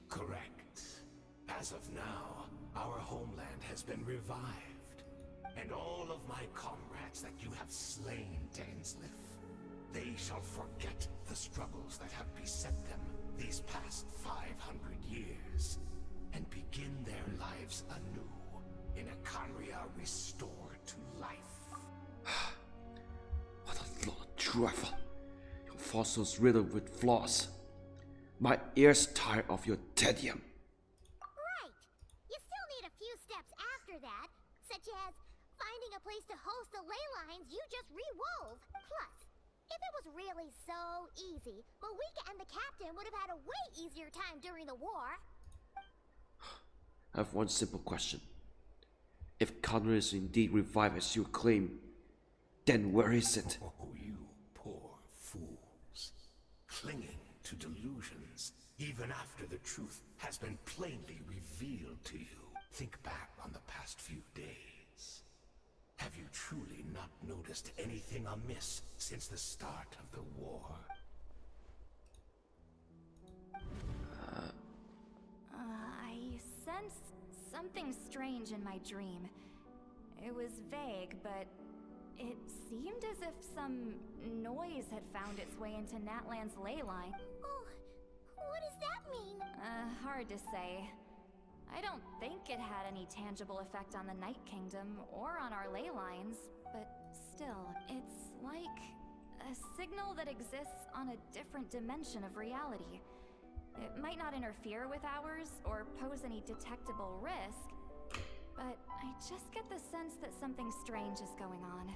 Correct. As of now, our homeland has been revived. And all of my comrades that you have slain, Dainsleif, they shall forget the struggles that have beset them these past 500 years, and begin their lives anew in a Khaenri'ah restored to life. What a lot of drivel. Your fossils riddled with flaws. My ears tired of your tedium. Right! You still need a few steps after that, such as finding a place to host the ley lines you just re-wove. Plus, if it was really so easy, Malika and the captain would have had a way easier time during the war. I have one simple question. If Khaenri'ah is indeed revived as you claim, then where is it? Oh, you poor fools. Clinging to delusions, even after the truth has been plainly revealed to you. Think back on the past few days. Have you truly not noticed anything amiss since the start of the war? I sensed something strange in my dream. It was vague, but it seemed as if some noise had found its way into Natlan's ley line. Oh, what does that mean? Hard to say. I don't think it had any tangible effect on the Night Kingdom or on our ley lines, but still, it's like a signal that exists on a different dimension of reality. It might not interfere with ours or pose any detectable risk, but I just get the sense that something strange is going on.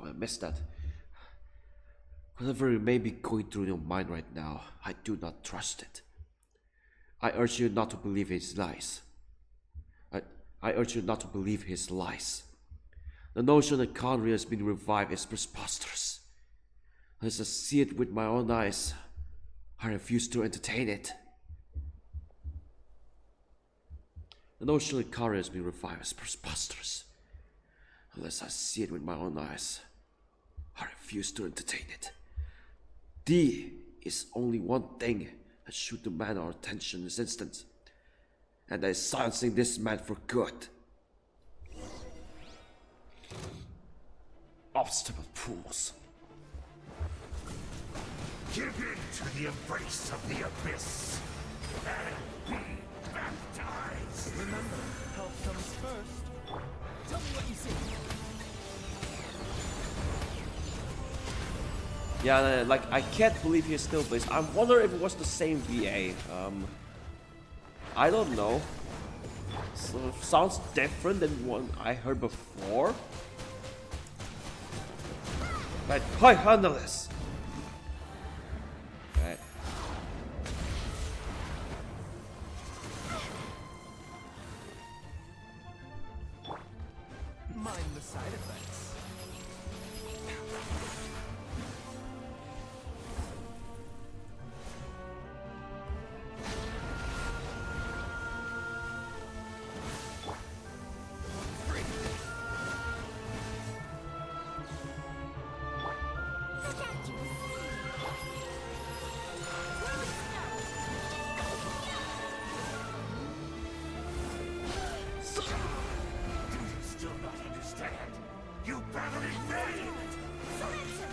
I missed that. Whatever it may be going through your mind right now, I do not trust it. I urge you not to believe his lies. I urge you not to believe his lies. The notion that Khaenri'ah has been revived is preposterous. Unless I see it with my own eyes, I refuse to entertain it. The notion that Khaenri'ah has been revived is preposterous. Unless I see it with my own eyes, I refuse to entertain it. There is only one thing that should demand our attention this instant, and that is silencing this man for good. Obstacle pools. Give in to the embrace of the abyss, and be baptized! Remember, health comes first. Tell me what you see. Yeah, like, I can't believe he's still based. I wonder if it was the same VA. I don't know. So, sounds different than one I heard before. But, hi, handle this. Right. Mind the side effects. Do you still not understand? You battle in vain! Surrender!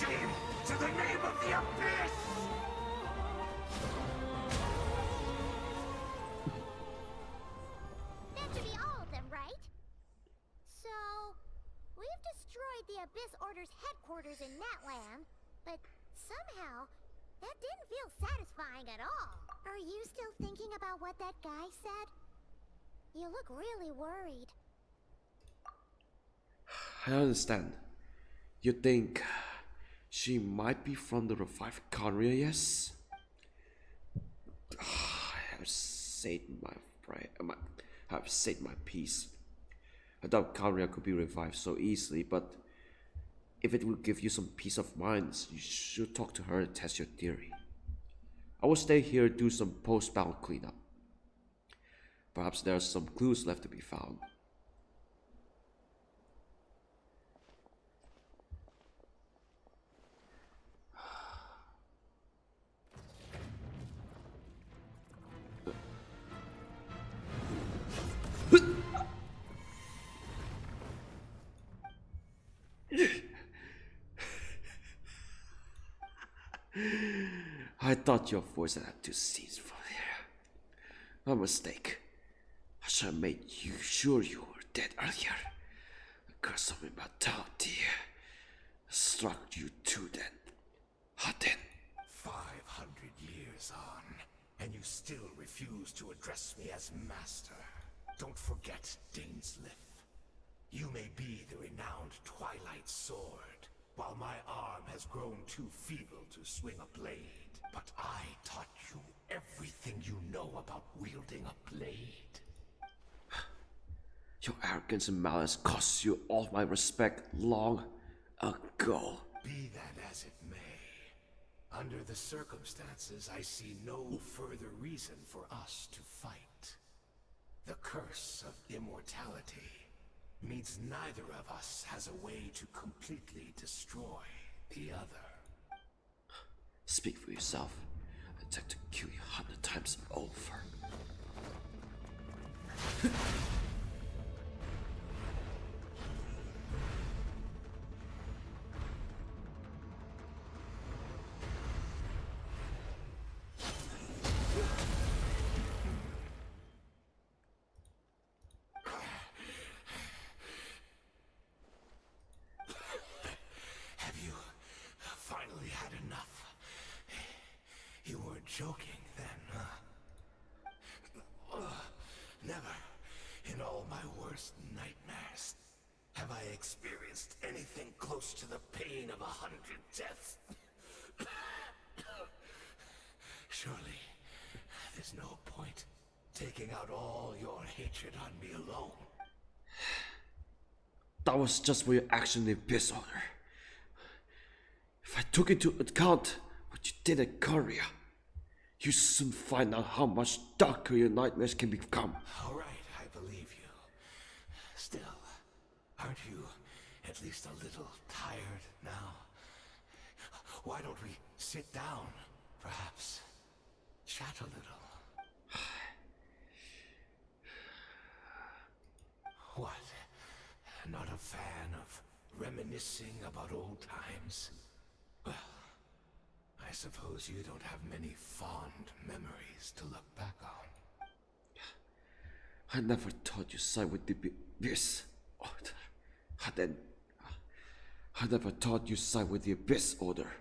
Shame to the name of the Abyss! That should be all of them, right? So, we've destroyed the Abyss Order's headquarters in Natlan, but somehow, that didn't feel satisfying at all. Are you still thinking about what that guy said? You look really worried. I understand. You think she might be from the revived Khaenri'ah, yes? I have said my piece. I doubt Khaenri'ah could be revived so easily, but if it will give you some peace of mind, you should talk to her and test your theory. I will stay here and do some post-battle cleanup. Perhaps there are some clues left to be found. I thought your voice had two scenes from here. My mistake. I should have made you sure you were dead earlier. The curse of immortality struck you too then. How then? 500 years on, and you still refuse to address me as master. Don't forget, Dainsleif. You may be the renowned Twilight Sword, while my arm has grown too feeble to swing a blade. But I taught you everything you know about wielding a blade. Your arrogance and malice cost you all my respect long ago. Be that as it may, under the circumstances, I see no further reason for us to fight. The curse of immortality means neither of us has a way to completely destroy the other. Speak for yourself. I intend to kill you 100 times over. Joking then, huh? Never, in all my worst nightmares, have I experienced anything close to the pain of 100 deaths. Surely, there's no point taking out all your hatred on me alone. That was just for your action in the Abyss Order. If I took into account what you did at Khaenri'ah, you soon find out how much darker your nightmares can become. All right, I believe you. Still, aren't you at least a little tired now? Why don't we sit down, perhaps? Chat a little. What? Not a fan of reminiscing about old times? Well, I suppose you don't have many fond memories to look back on. I never thought you side with the Abyss Order. I never thought you side with the Abyss Order.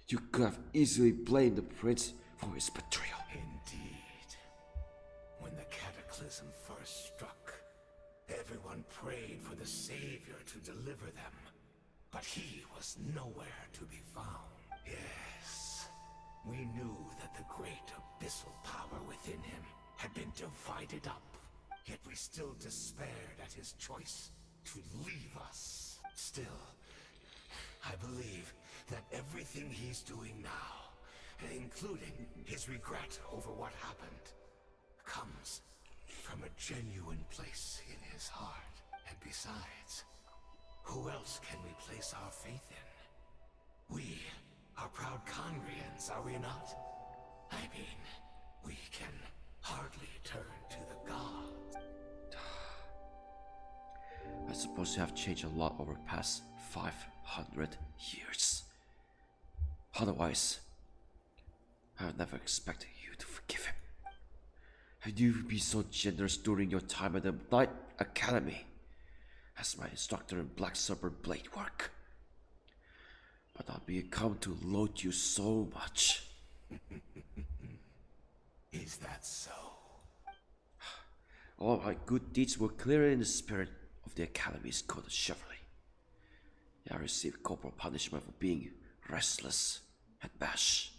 You could have easily blamed the prince for his betrayal. Indeed. When the cataclysm first struck, everyone prayed for the Savior to deliver them. But he was nowhere to be found. Yes, we knew that the great abyssal power within him had been divided up. Yet we still despaired at his choice to leave us. Still, I believe that everything he's doing now, including his regret over what happened, comes from a genuine place in his heart. And besides, who else can we place our faith in? We are proud Khaenri'ahs, are we not? I mean, we can hardly turn to the gods. I suppose you have changed a lot over the past 100 years. Otherwise, I would never expect you to forgive him. And you would be so generous during your time at the Knight Academy as my instructor in Black Serpent blade work. But I'll become to loathe you so much. Is that so? All my good deeds were clearly in the spirit of the Academy's code of chivalry. I received corporal punishment for being restless at Bash.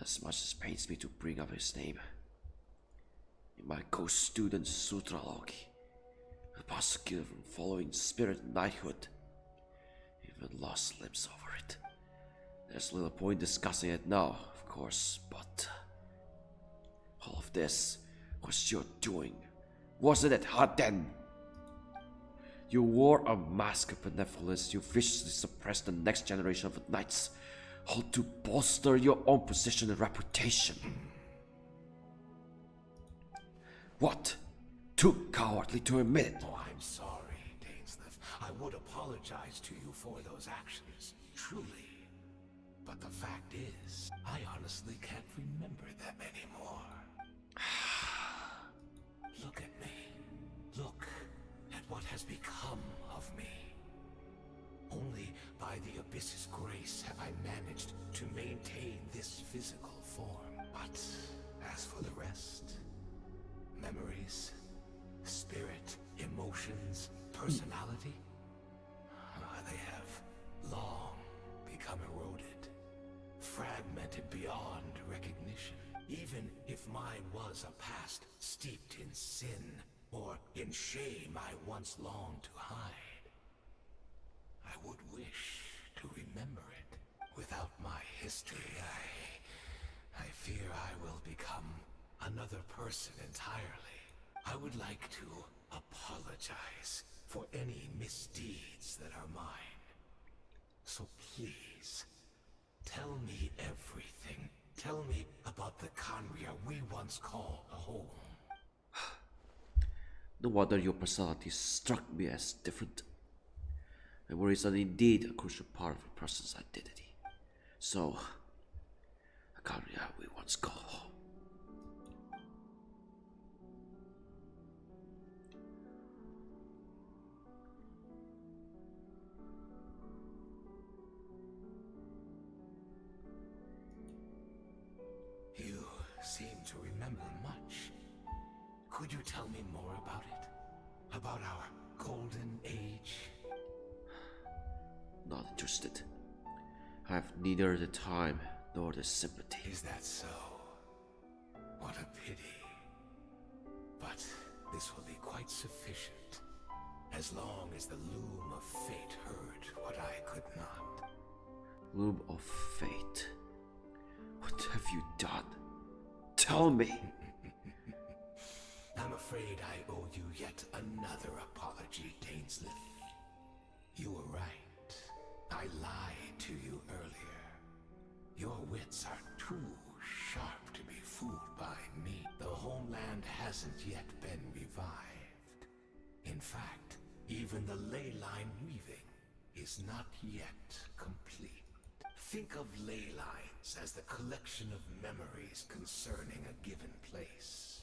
As much as it pains me to bring up his name, my co-student Citlali, who prosecuted from following spirit knighthood, even lost limbs over it. There's little point discussing it now, of course, but all of this was your doing, wasn't it, Harden? You wore a mask of benevolence. You viciously suppressed the next generation of knights, all to bolster your own position and reputation. What? Too cowardly to admit it. Oh, I'm sorry, Dainsleif. I would apologize to you for those actions, truly. But the fact is, I honestly can't remember them anymore. Look at me. Look at what has become of me. Only by the Abyss's grace have I managed to maintain this physical form. But as for the rest, memories, spirit, emotions, personality, they have long become eroded, fragmented beyond recognition. Even if mine was a past steeped in sin or in shame I once longed to hide, I would wish to remember it. Without my history, I fear I will become another person entirely. I would like to apologize for any misdeeds that are mine. So please, tell me everything. Tell me about the Khaenri'ah we once called a home. No wonder your personality struck me as different. Memories are indeed a crucial part of a person's identity. So, the Khaenri'ah we once called home. You seem to remember much. Could you tell me more about it? About our golden age? Not interested. I have neither the time nor the sympathy. Is that so? What a pity. But this will be quite sufficient, as long as the loom of fate heard what I could not. Loom of fate. What have you done? Tell me! I'm afraid I owe you yet another apology, Dainsleif. You were right. I lied to you earlier. Your wits are too sharp to be fooled by me. The homeland hasn't yet been revived. In fact, even the ley line weaving is not yet complete. Think of ley lines as the collection of memories concerning a given place.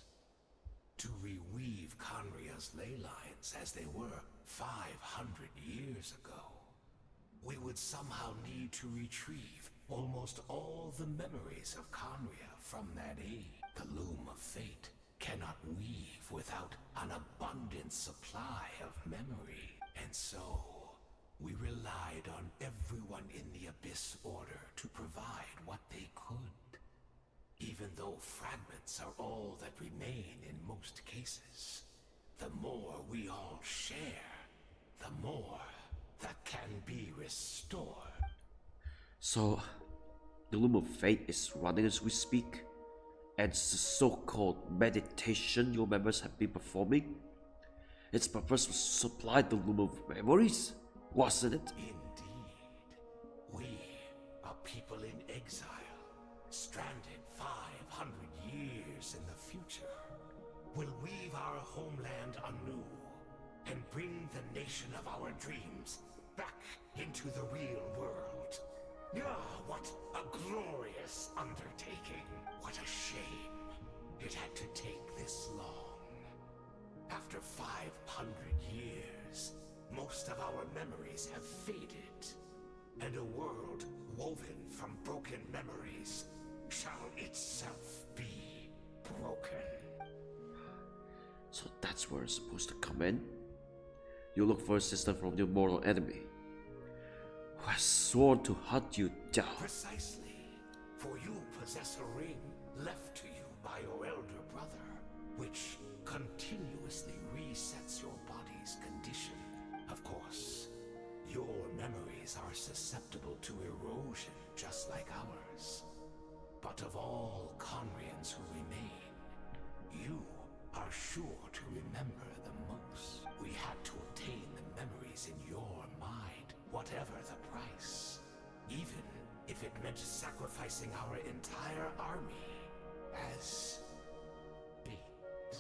To reweave Khaenri'ah's ley lines as they were 500 years ago, we would somehow need to retrieve almost all the memories of Khaenri'ah from that age. The loom of fate cannot weave without an abundant supply of memory. And so, we relied on everyone in the Abyss Order to provide what they could. Even though fragments are all that remain in most cases, the more we all share, the more that can be restored. So, the Loom of Fate is running as we speak, and the so-called meditation your members have been performing, its purpose was to supply the Loom of Memories, wasn't it? Indeed. We, a people in exile, stranded 500 years in the future, will weave our homeland anew and bring the nation of our dreams back into the real world. Ah, what a glorious undertaking. What a shame it had to take this long. After 500 years, most of our memories have faded, and a world woven from broken memories shall itself be broken. So that's where it's supposed to come in. You look for assistance from your mortal enemy, who has sworn to hunt you down. Precisely, for you possess a ring left to you by your elder brother, which continuously resets your body's condition. Of course, your memories are susceptible to erosion just like ours. But of all Khaenri'ahs who remain, you are sure to remember the most. We had to obtain the memories in your mind, whatever the price. Even if it meant sacrificing our entire army as bait.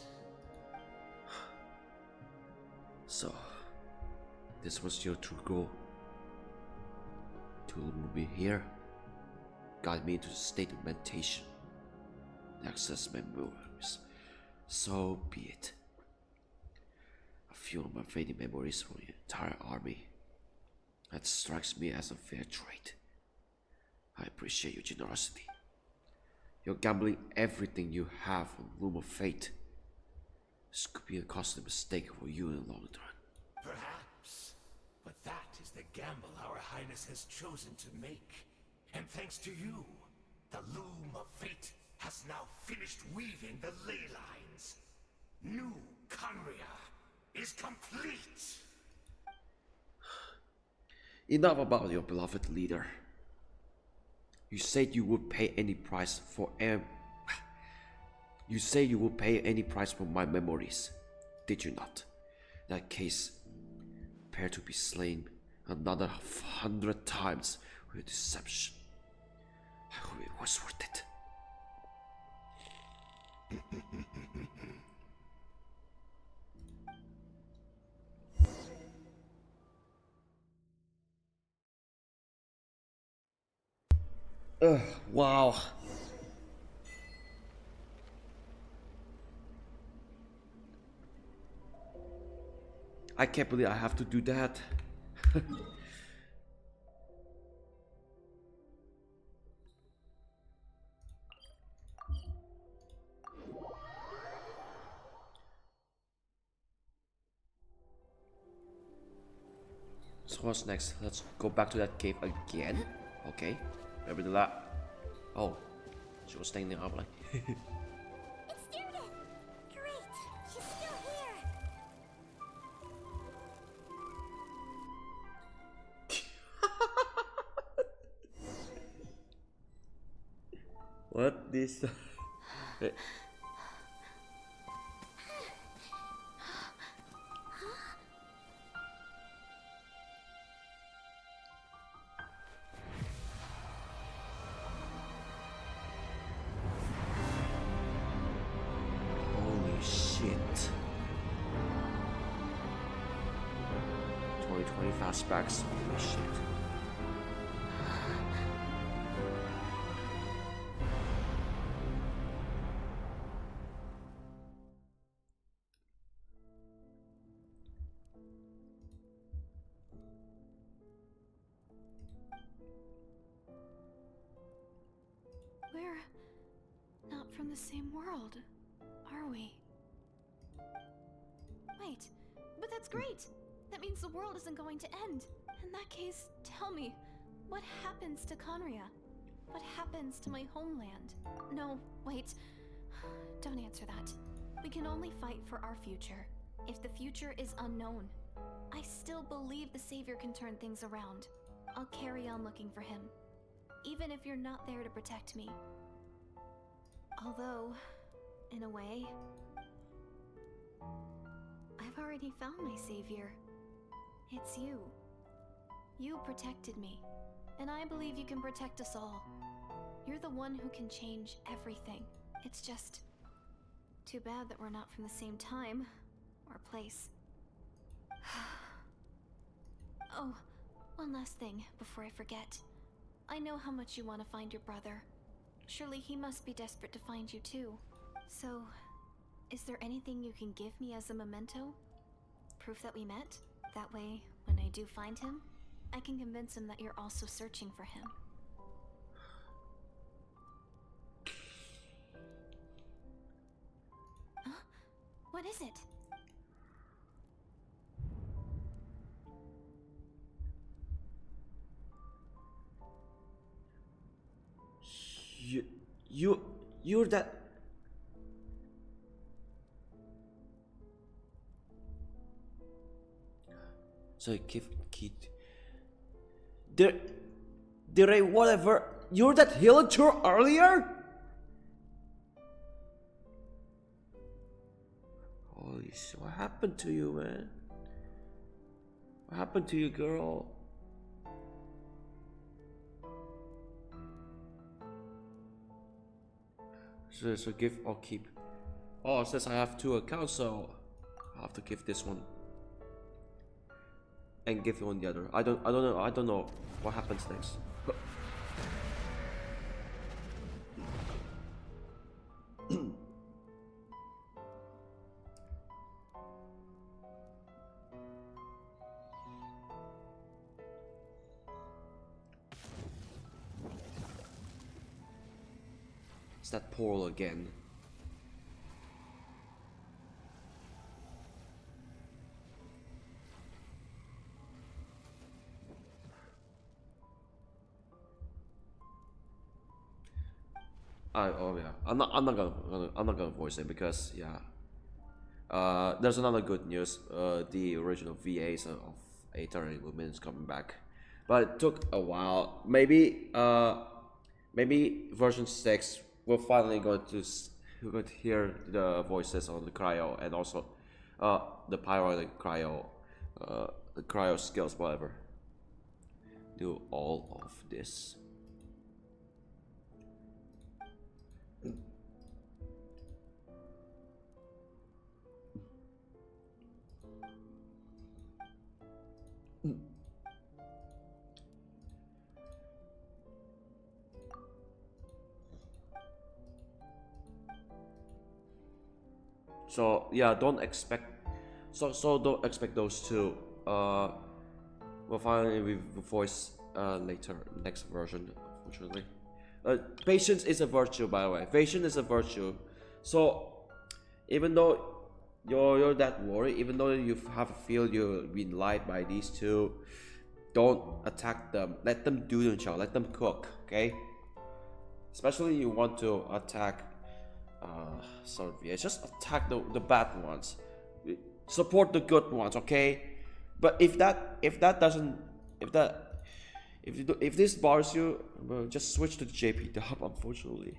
So, this was your true goal. To lure me here, guide me into the state of meditation, access my memories. So be it. A few of my fading memories from the entire army. That strikes me as a fair trade. I appreciate your generosity. You're gambling everything you have on Loom of Fate. This could be a costly mistake for you in the long run. Perhaps, but that is the gamble our Highness has chosen to make. And thanks to you, the Loom of Fate has now finished weaving the ley lines. New Khaenri'ah is complete! Enough about your beloved leader. You said you would pay any price for You say you would pay any price for my memories, did you not? In that case, prepare to be slain another 100 times with deception. I hope it was worth it. Wow. I can't believe I have to do that. So what's next? Let's go back to that cave again. Okay. Remember that? Oh, she was staying there. I'm like, It's Judith! Great! She's still here! what this? Holy shit! 2020 fastbacks. Holy shit! We're not from the same world, are we? Wait, but that's great! That means the world isn't going to end. In that case, tell me, what happens to Khaenri'ah? What happens to my homeland? No, wait. Don't answer that. We can only fight for our future. If the future is unknown, I still believe the Savior can turn things around. I'll carry on looking for him, even if you're not there to protect me. Although, in a way, I've already found my savior. It's you. You protected me, and I believe you can protect us all. You're the one who can change everything. It's just too bad that we're not from the same time or place. Oh, One last thing before I forget. I know how much you want to find your brother. Surely he must be desperate to find you too. So, is there anything you can give me as a memento? Proof that we met? That way, when I do find him, I can convince him that you're also searching for him. Huh? What is it? You're that. So give kid. Did I whatever? You're that villager earlier? Holy shit! What happened to you, man? What happened to you, girl? So give or keep. Oh, it says I have 2 accounts, so I have to give this one and give one the other. I don't know what happens next. It's that portal again. Oh yeah, I'm not gonna voice it because yeah. There's another good news. The original VAs of Eternity Movement is coming back, but it took a while. Maybe version 6 we're finally going to hear the voices on the cryo and also the pyro, the cryo skills, whatever. Do all of this. So yeah, don't expect don't expect those two. We'll finally voice later, next version, unfortunately. Patience is a virtue, by the way. Patience is a virtue. So even though you're that worried, even though you have a feel you've been lied by these two, don't attack them. Let them do their job. Let them cook. Okay. Especially you want to attack. Just attack the bad ones. Support the good ones. Okay. But if this bars you, well, just switch to the JP dub, unfortunately.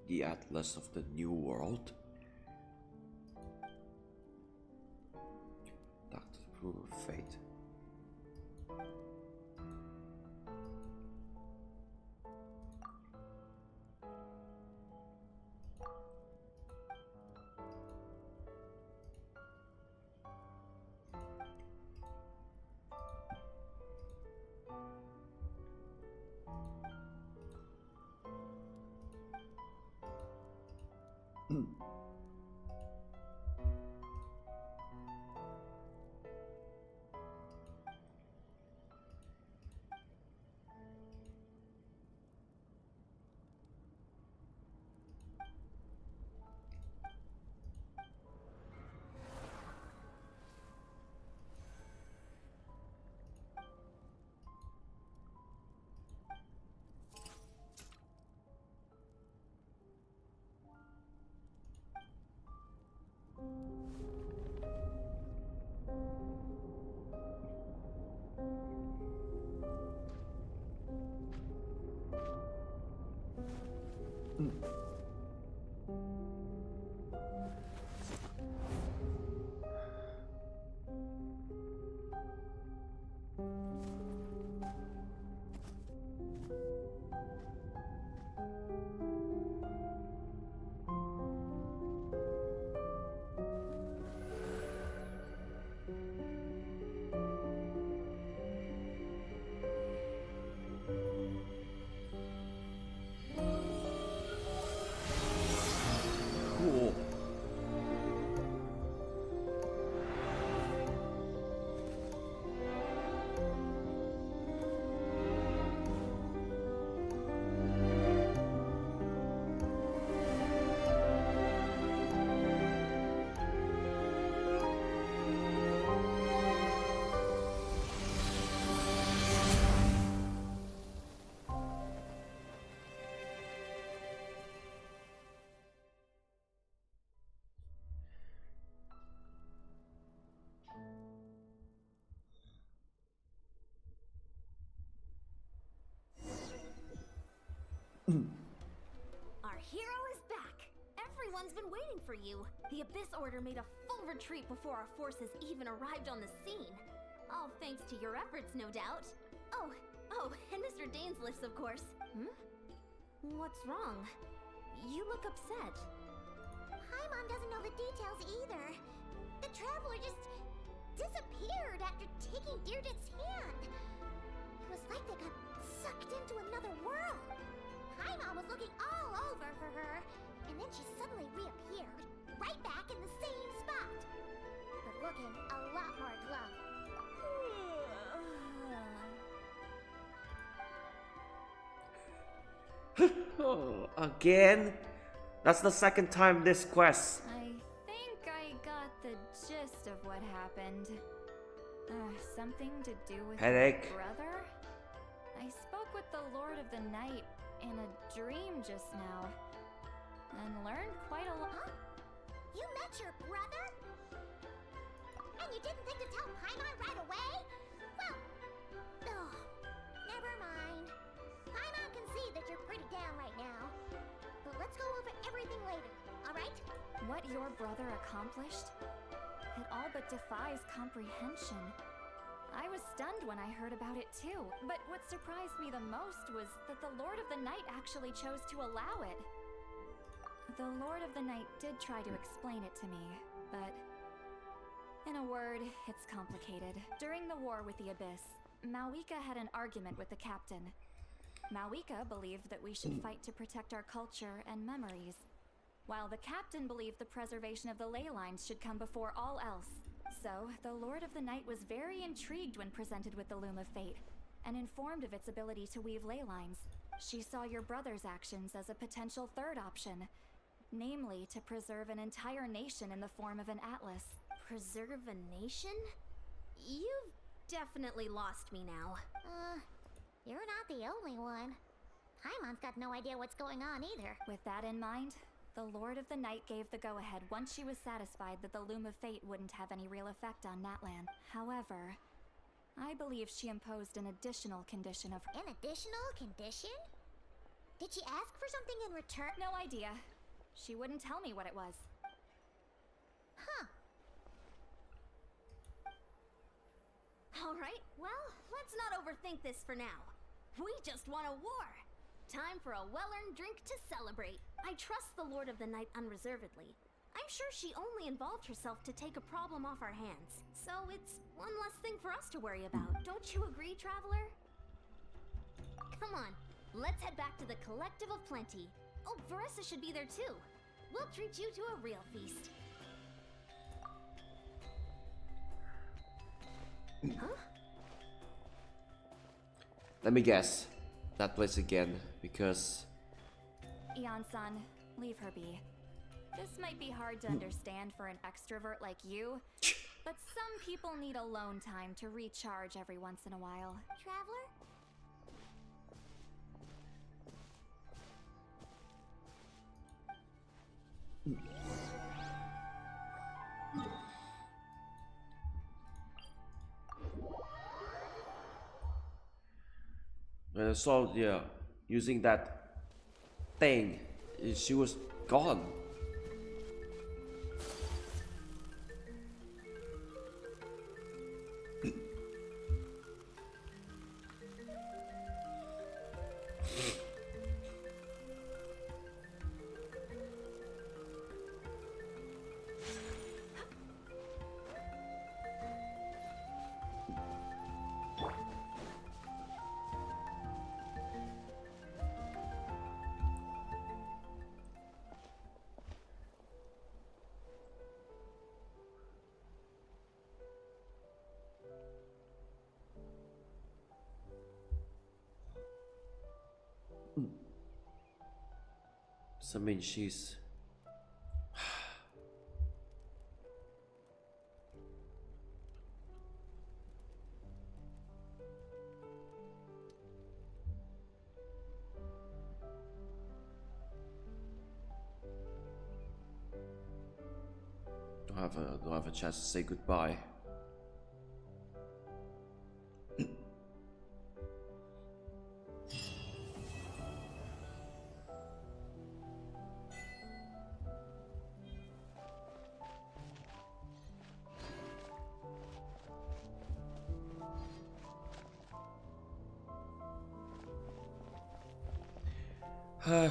The Atlas of the New World. Doctor Proof of Fate. Cool. Our hero is back! Everyone's been waiting for you. The Abyss Order made a full retreat before our forces even arrived on the scene. All thanks to your efforts, no doubt. Oh, and Mr. Dainsleif, of course. What's wrong? You look upset. Paimon doesn't know the details either. The traveler just disappeared after taking Deirdre's hand. It was like they got sucked into another world. Paimon was looking all over for her, and then she suddenly reappeared, right back in the same spot. But looking a lot more glum. Oh, again? That's the second time this quest. I think I got the gist of what happened. Something to do with Headache. your brother? I spoke with the Lord of the Night in a dream just now, and learned quite a lot. Huh? You met your brother? And you didn't think to tell Paimon right away? Well, oh, never mind. Paimon can see that you're pretty down right now. But let's go over everything later, alright? What your brother accomplished? It all but defies comprehension. I was stunned when I heard about it too, but what surprised me the most was that the Lord of the Night actually chose to allow it. The Lord of the Night did try to explain it to me, but in a word, it's complicated. During the war with the Abyss, Malwika had an argument with the captain. Malwika believed that we should fight to protect our culture and memories, while the captain believed the preservation of the ley lines should come before all else. So, the Lord of the Night was very intrigued when presented with the Loom of Fate, and informed of its ability to weave ley lines. She saw your brother's actions as a potential third option, namely to preserve an entire nation in the form of an atlas. Preserve a nation? You've definitely lost me now. You're not the only one. Paimon's got no idea what's going on either. With that in mind, the Lord of the Night gave the go-ahead once she was satisfied that the Loom of Fate wouldn't have any real effect on Natlan. However, I believe she imposed an additional condition of... An additional condition? Did she ask for something in return? No idea. She wouldn't tell me what it was. Huh. Alright, well, let's not overthink this for now. We just won a war! Time for a well-earned drink to celebrate. I trust the Lord of the Night unreservedly. I'm sure she only involved herself to take a problem off our hands. So it's one less thing for us to worry about. Don't you agree, Traveler? Come on, let's head back to the Collective of Plenty. Oh, Varessa should be there too. We'll treat you to a real feast. Huh? Let me guess. That place again, because... Eon-san, leave her be. This might be hard to understand for an extrovert like you, but some people need alone time to recharge every once in a while. Traveler? So yeah, using that thing she was gone. So, I mean, she's... don't have a chance to say goodbye.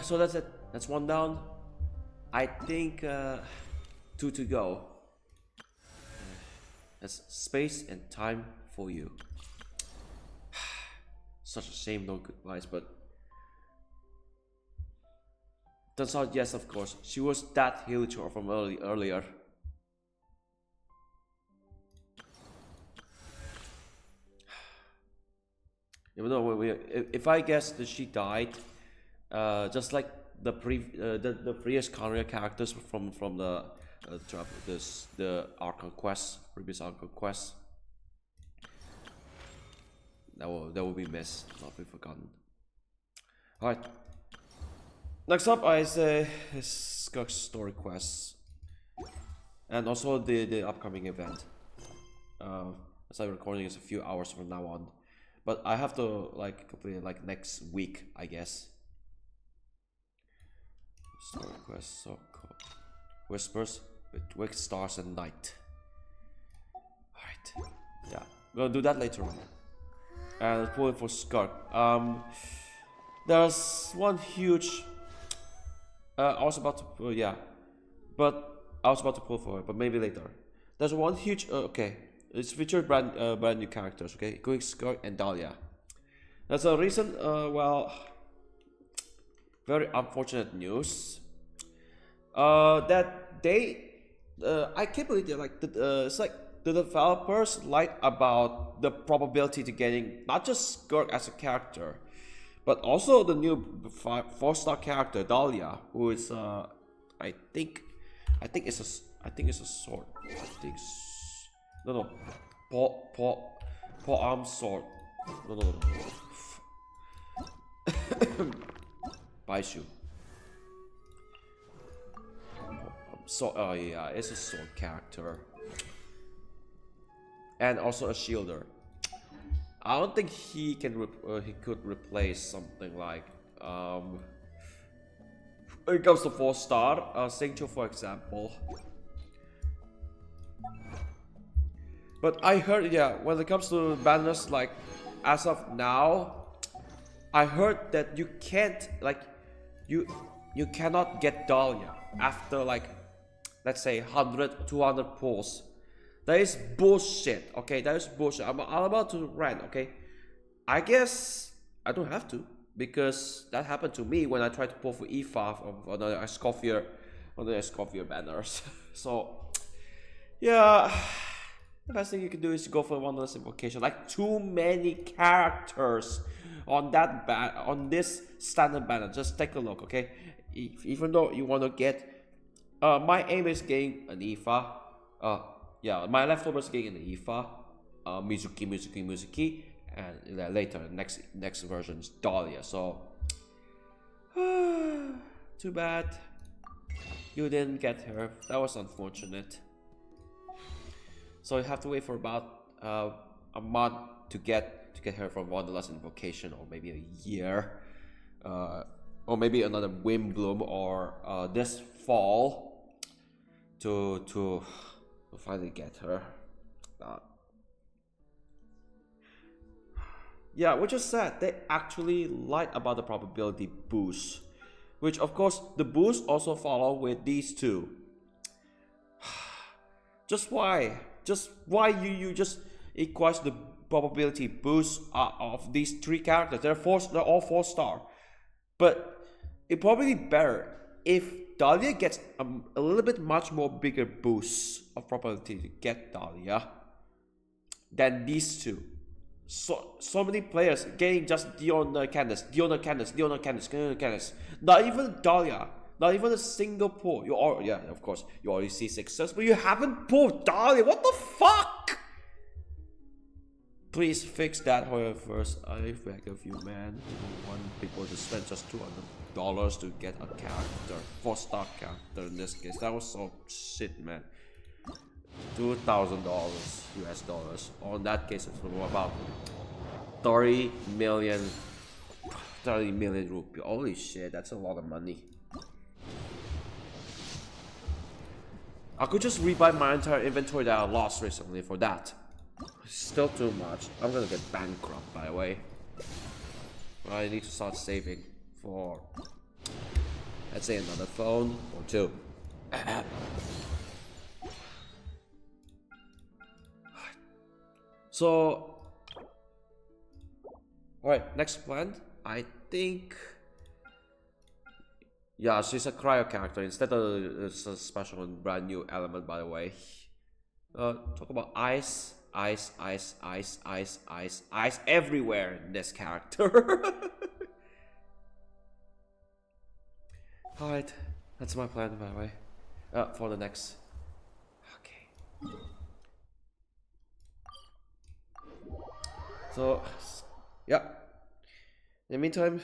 So that's it. That's one down. I think 2 to go. That's space and time for you. Such a shame, no goodbyes, but turns out yes, of course. She was that Hilichor from earlier. Even though if I guess that she died, just like the previous Khaenri'ah characters from the Archon quest, previous Archon quest, that will be missed, not be forgotten. All right. Next up is Skirk's story quests, and also the upcoming event. As I'm recording, it's a few hours from now on, but I have to like complete it like next week, I guess. Story quest, so cool. Whispers betwixt stars and night. Alright. Yeah. We're gonna do that later on. And pull it for Skirk. There's one huge I was about to yeah. But I was about to pull for it, but maybe later. There's one huge okay. It's featured brand new characters, okay? Going Skirk and Dahlia. That's a recent well, very unfortunate news. That they, I can't believe they're like, it's like the developers lied about the probability to getting not just Skirk as a character, but also the new 4-star character Dahlia, who is I think it's a sword. No, paw arm sword. No. Baishu. So, yeah, it's a sword character. And also a shielder. I don't think he can he could replace something like when it comes to 4-star, Sanctuary for example. But I heard, yeah, when it comes to banners, like as of now, I heard that you can't, like, you cannot get Dahlia after like, let's say 100, 200 pulls. That is bullshit, okay? That is bullshit. I'm about to rant, okay? I guess I don't have to, because that happened to me when I tried to pull for E5 on the Escoffier banners. So, yeah, the best thing you can do is to go for one less invocation. Like, too many characters on that on this standard banner. Just take a look, okay? Even though you want to get, my aim is getting an Ifa. Yeah, my leftovers getting an Ifa, Mizuki, and later next version is Dahlia. So, too bad you didn't get her. That was unfortunate. So you have to wait for about a month to get her from Wanderlust Invocation, or maybe a year. Or or maybe another wind bloom, or this fall to finally get her. Yeah, which is sad. They actually lied about the probability boost, which of course the boost also follow with these two. Just why you just equals the probability boost of these three characters? They're all 4-star, but it probably better if Dahlia gets a little bit much more bigger boost of probability to get Dahlia than these two. So many players getting just Diona Candace. Not even Dahlia. Not even a single pull. Of course, you already see success, but you haven't pulled Dahlia. What the fuck? Please fix that, however, first. I beg of you, man. You don't want people to spend just $200 to get a character, 4-star character in this case. That was so shit, man. $2,000 US dollars. On that case, it's about 30 million rupees. Holy shit, that's a lot of money. I could just rebuy my entire inventory that I lost recently for that. Still too much. I'm gonna get bankrupt, by the way. I need to start saving for, let's say, another phone or two. So, alright, next plan. I think, yeah, she's a cryo character instead of it's a special and brand new element, by the way. Talk about ice everywhere in this character. Alright, that's my plan, by the way. For the next. Okay. So, yeah. In the meantime,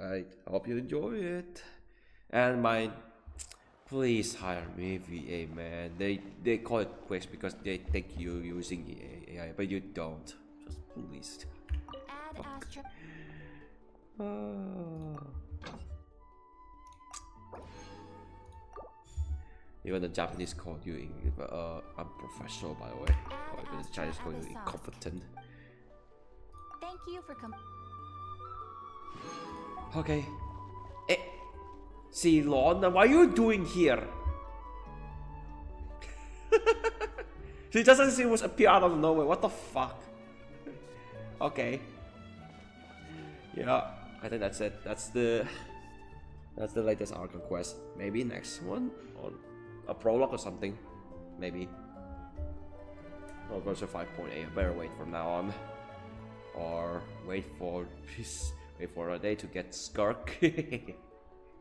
I hope you enjoy it. And please hire me, VA, man. They call it quicks because they think you using AI, but you don't. Just please. Even the Japanese call you unprofessional, by the way. Or even the Chinese call you incompetent. Thank you for Okay. Ceylon, what are you doing here? She doesn't seem to appear out of nowhere. What the fuck? Okay. Yeah, I think that's it. That's the latest Archon quest. Maybe next one on a prologue or something. Maybe. Or version 5.8. I better wait from now on. Or wait for a day to get Skirk.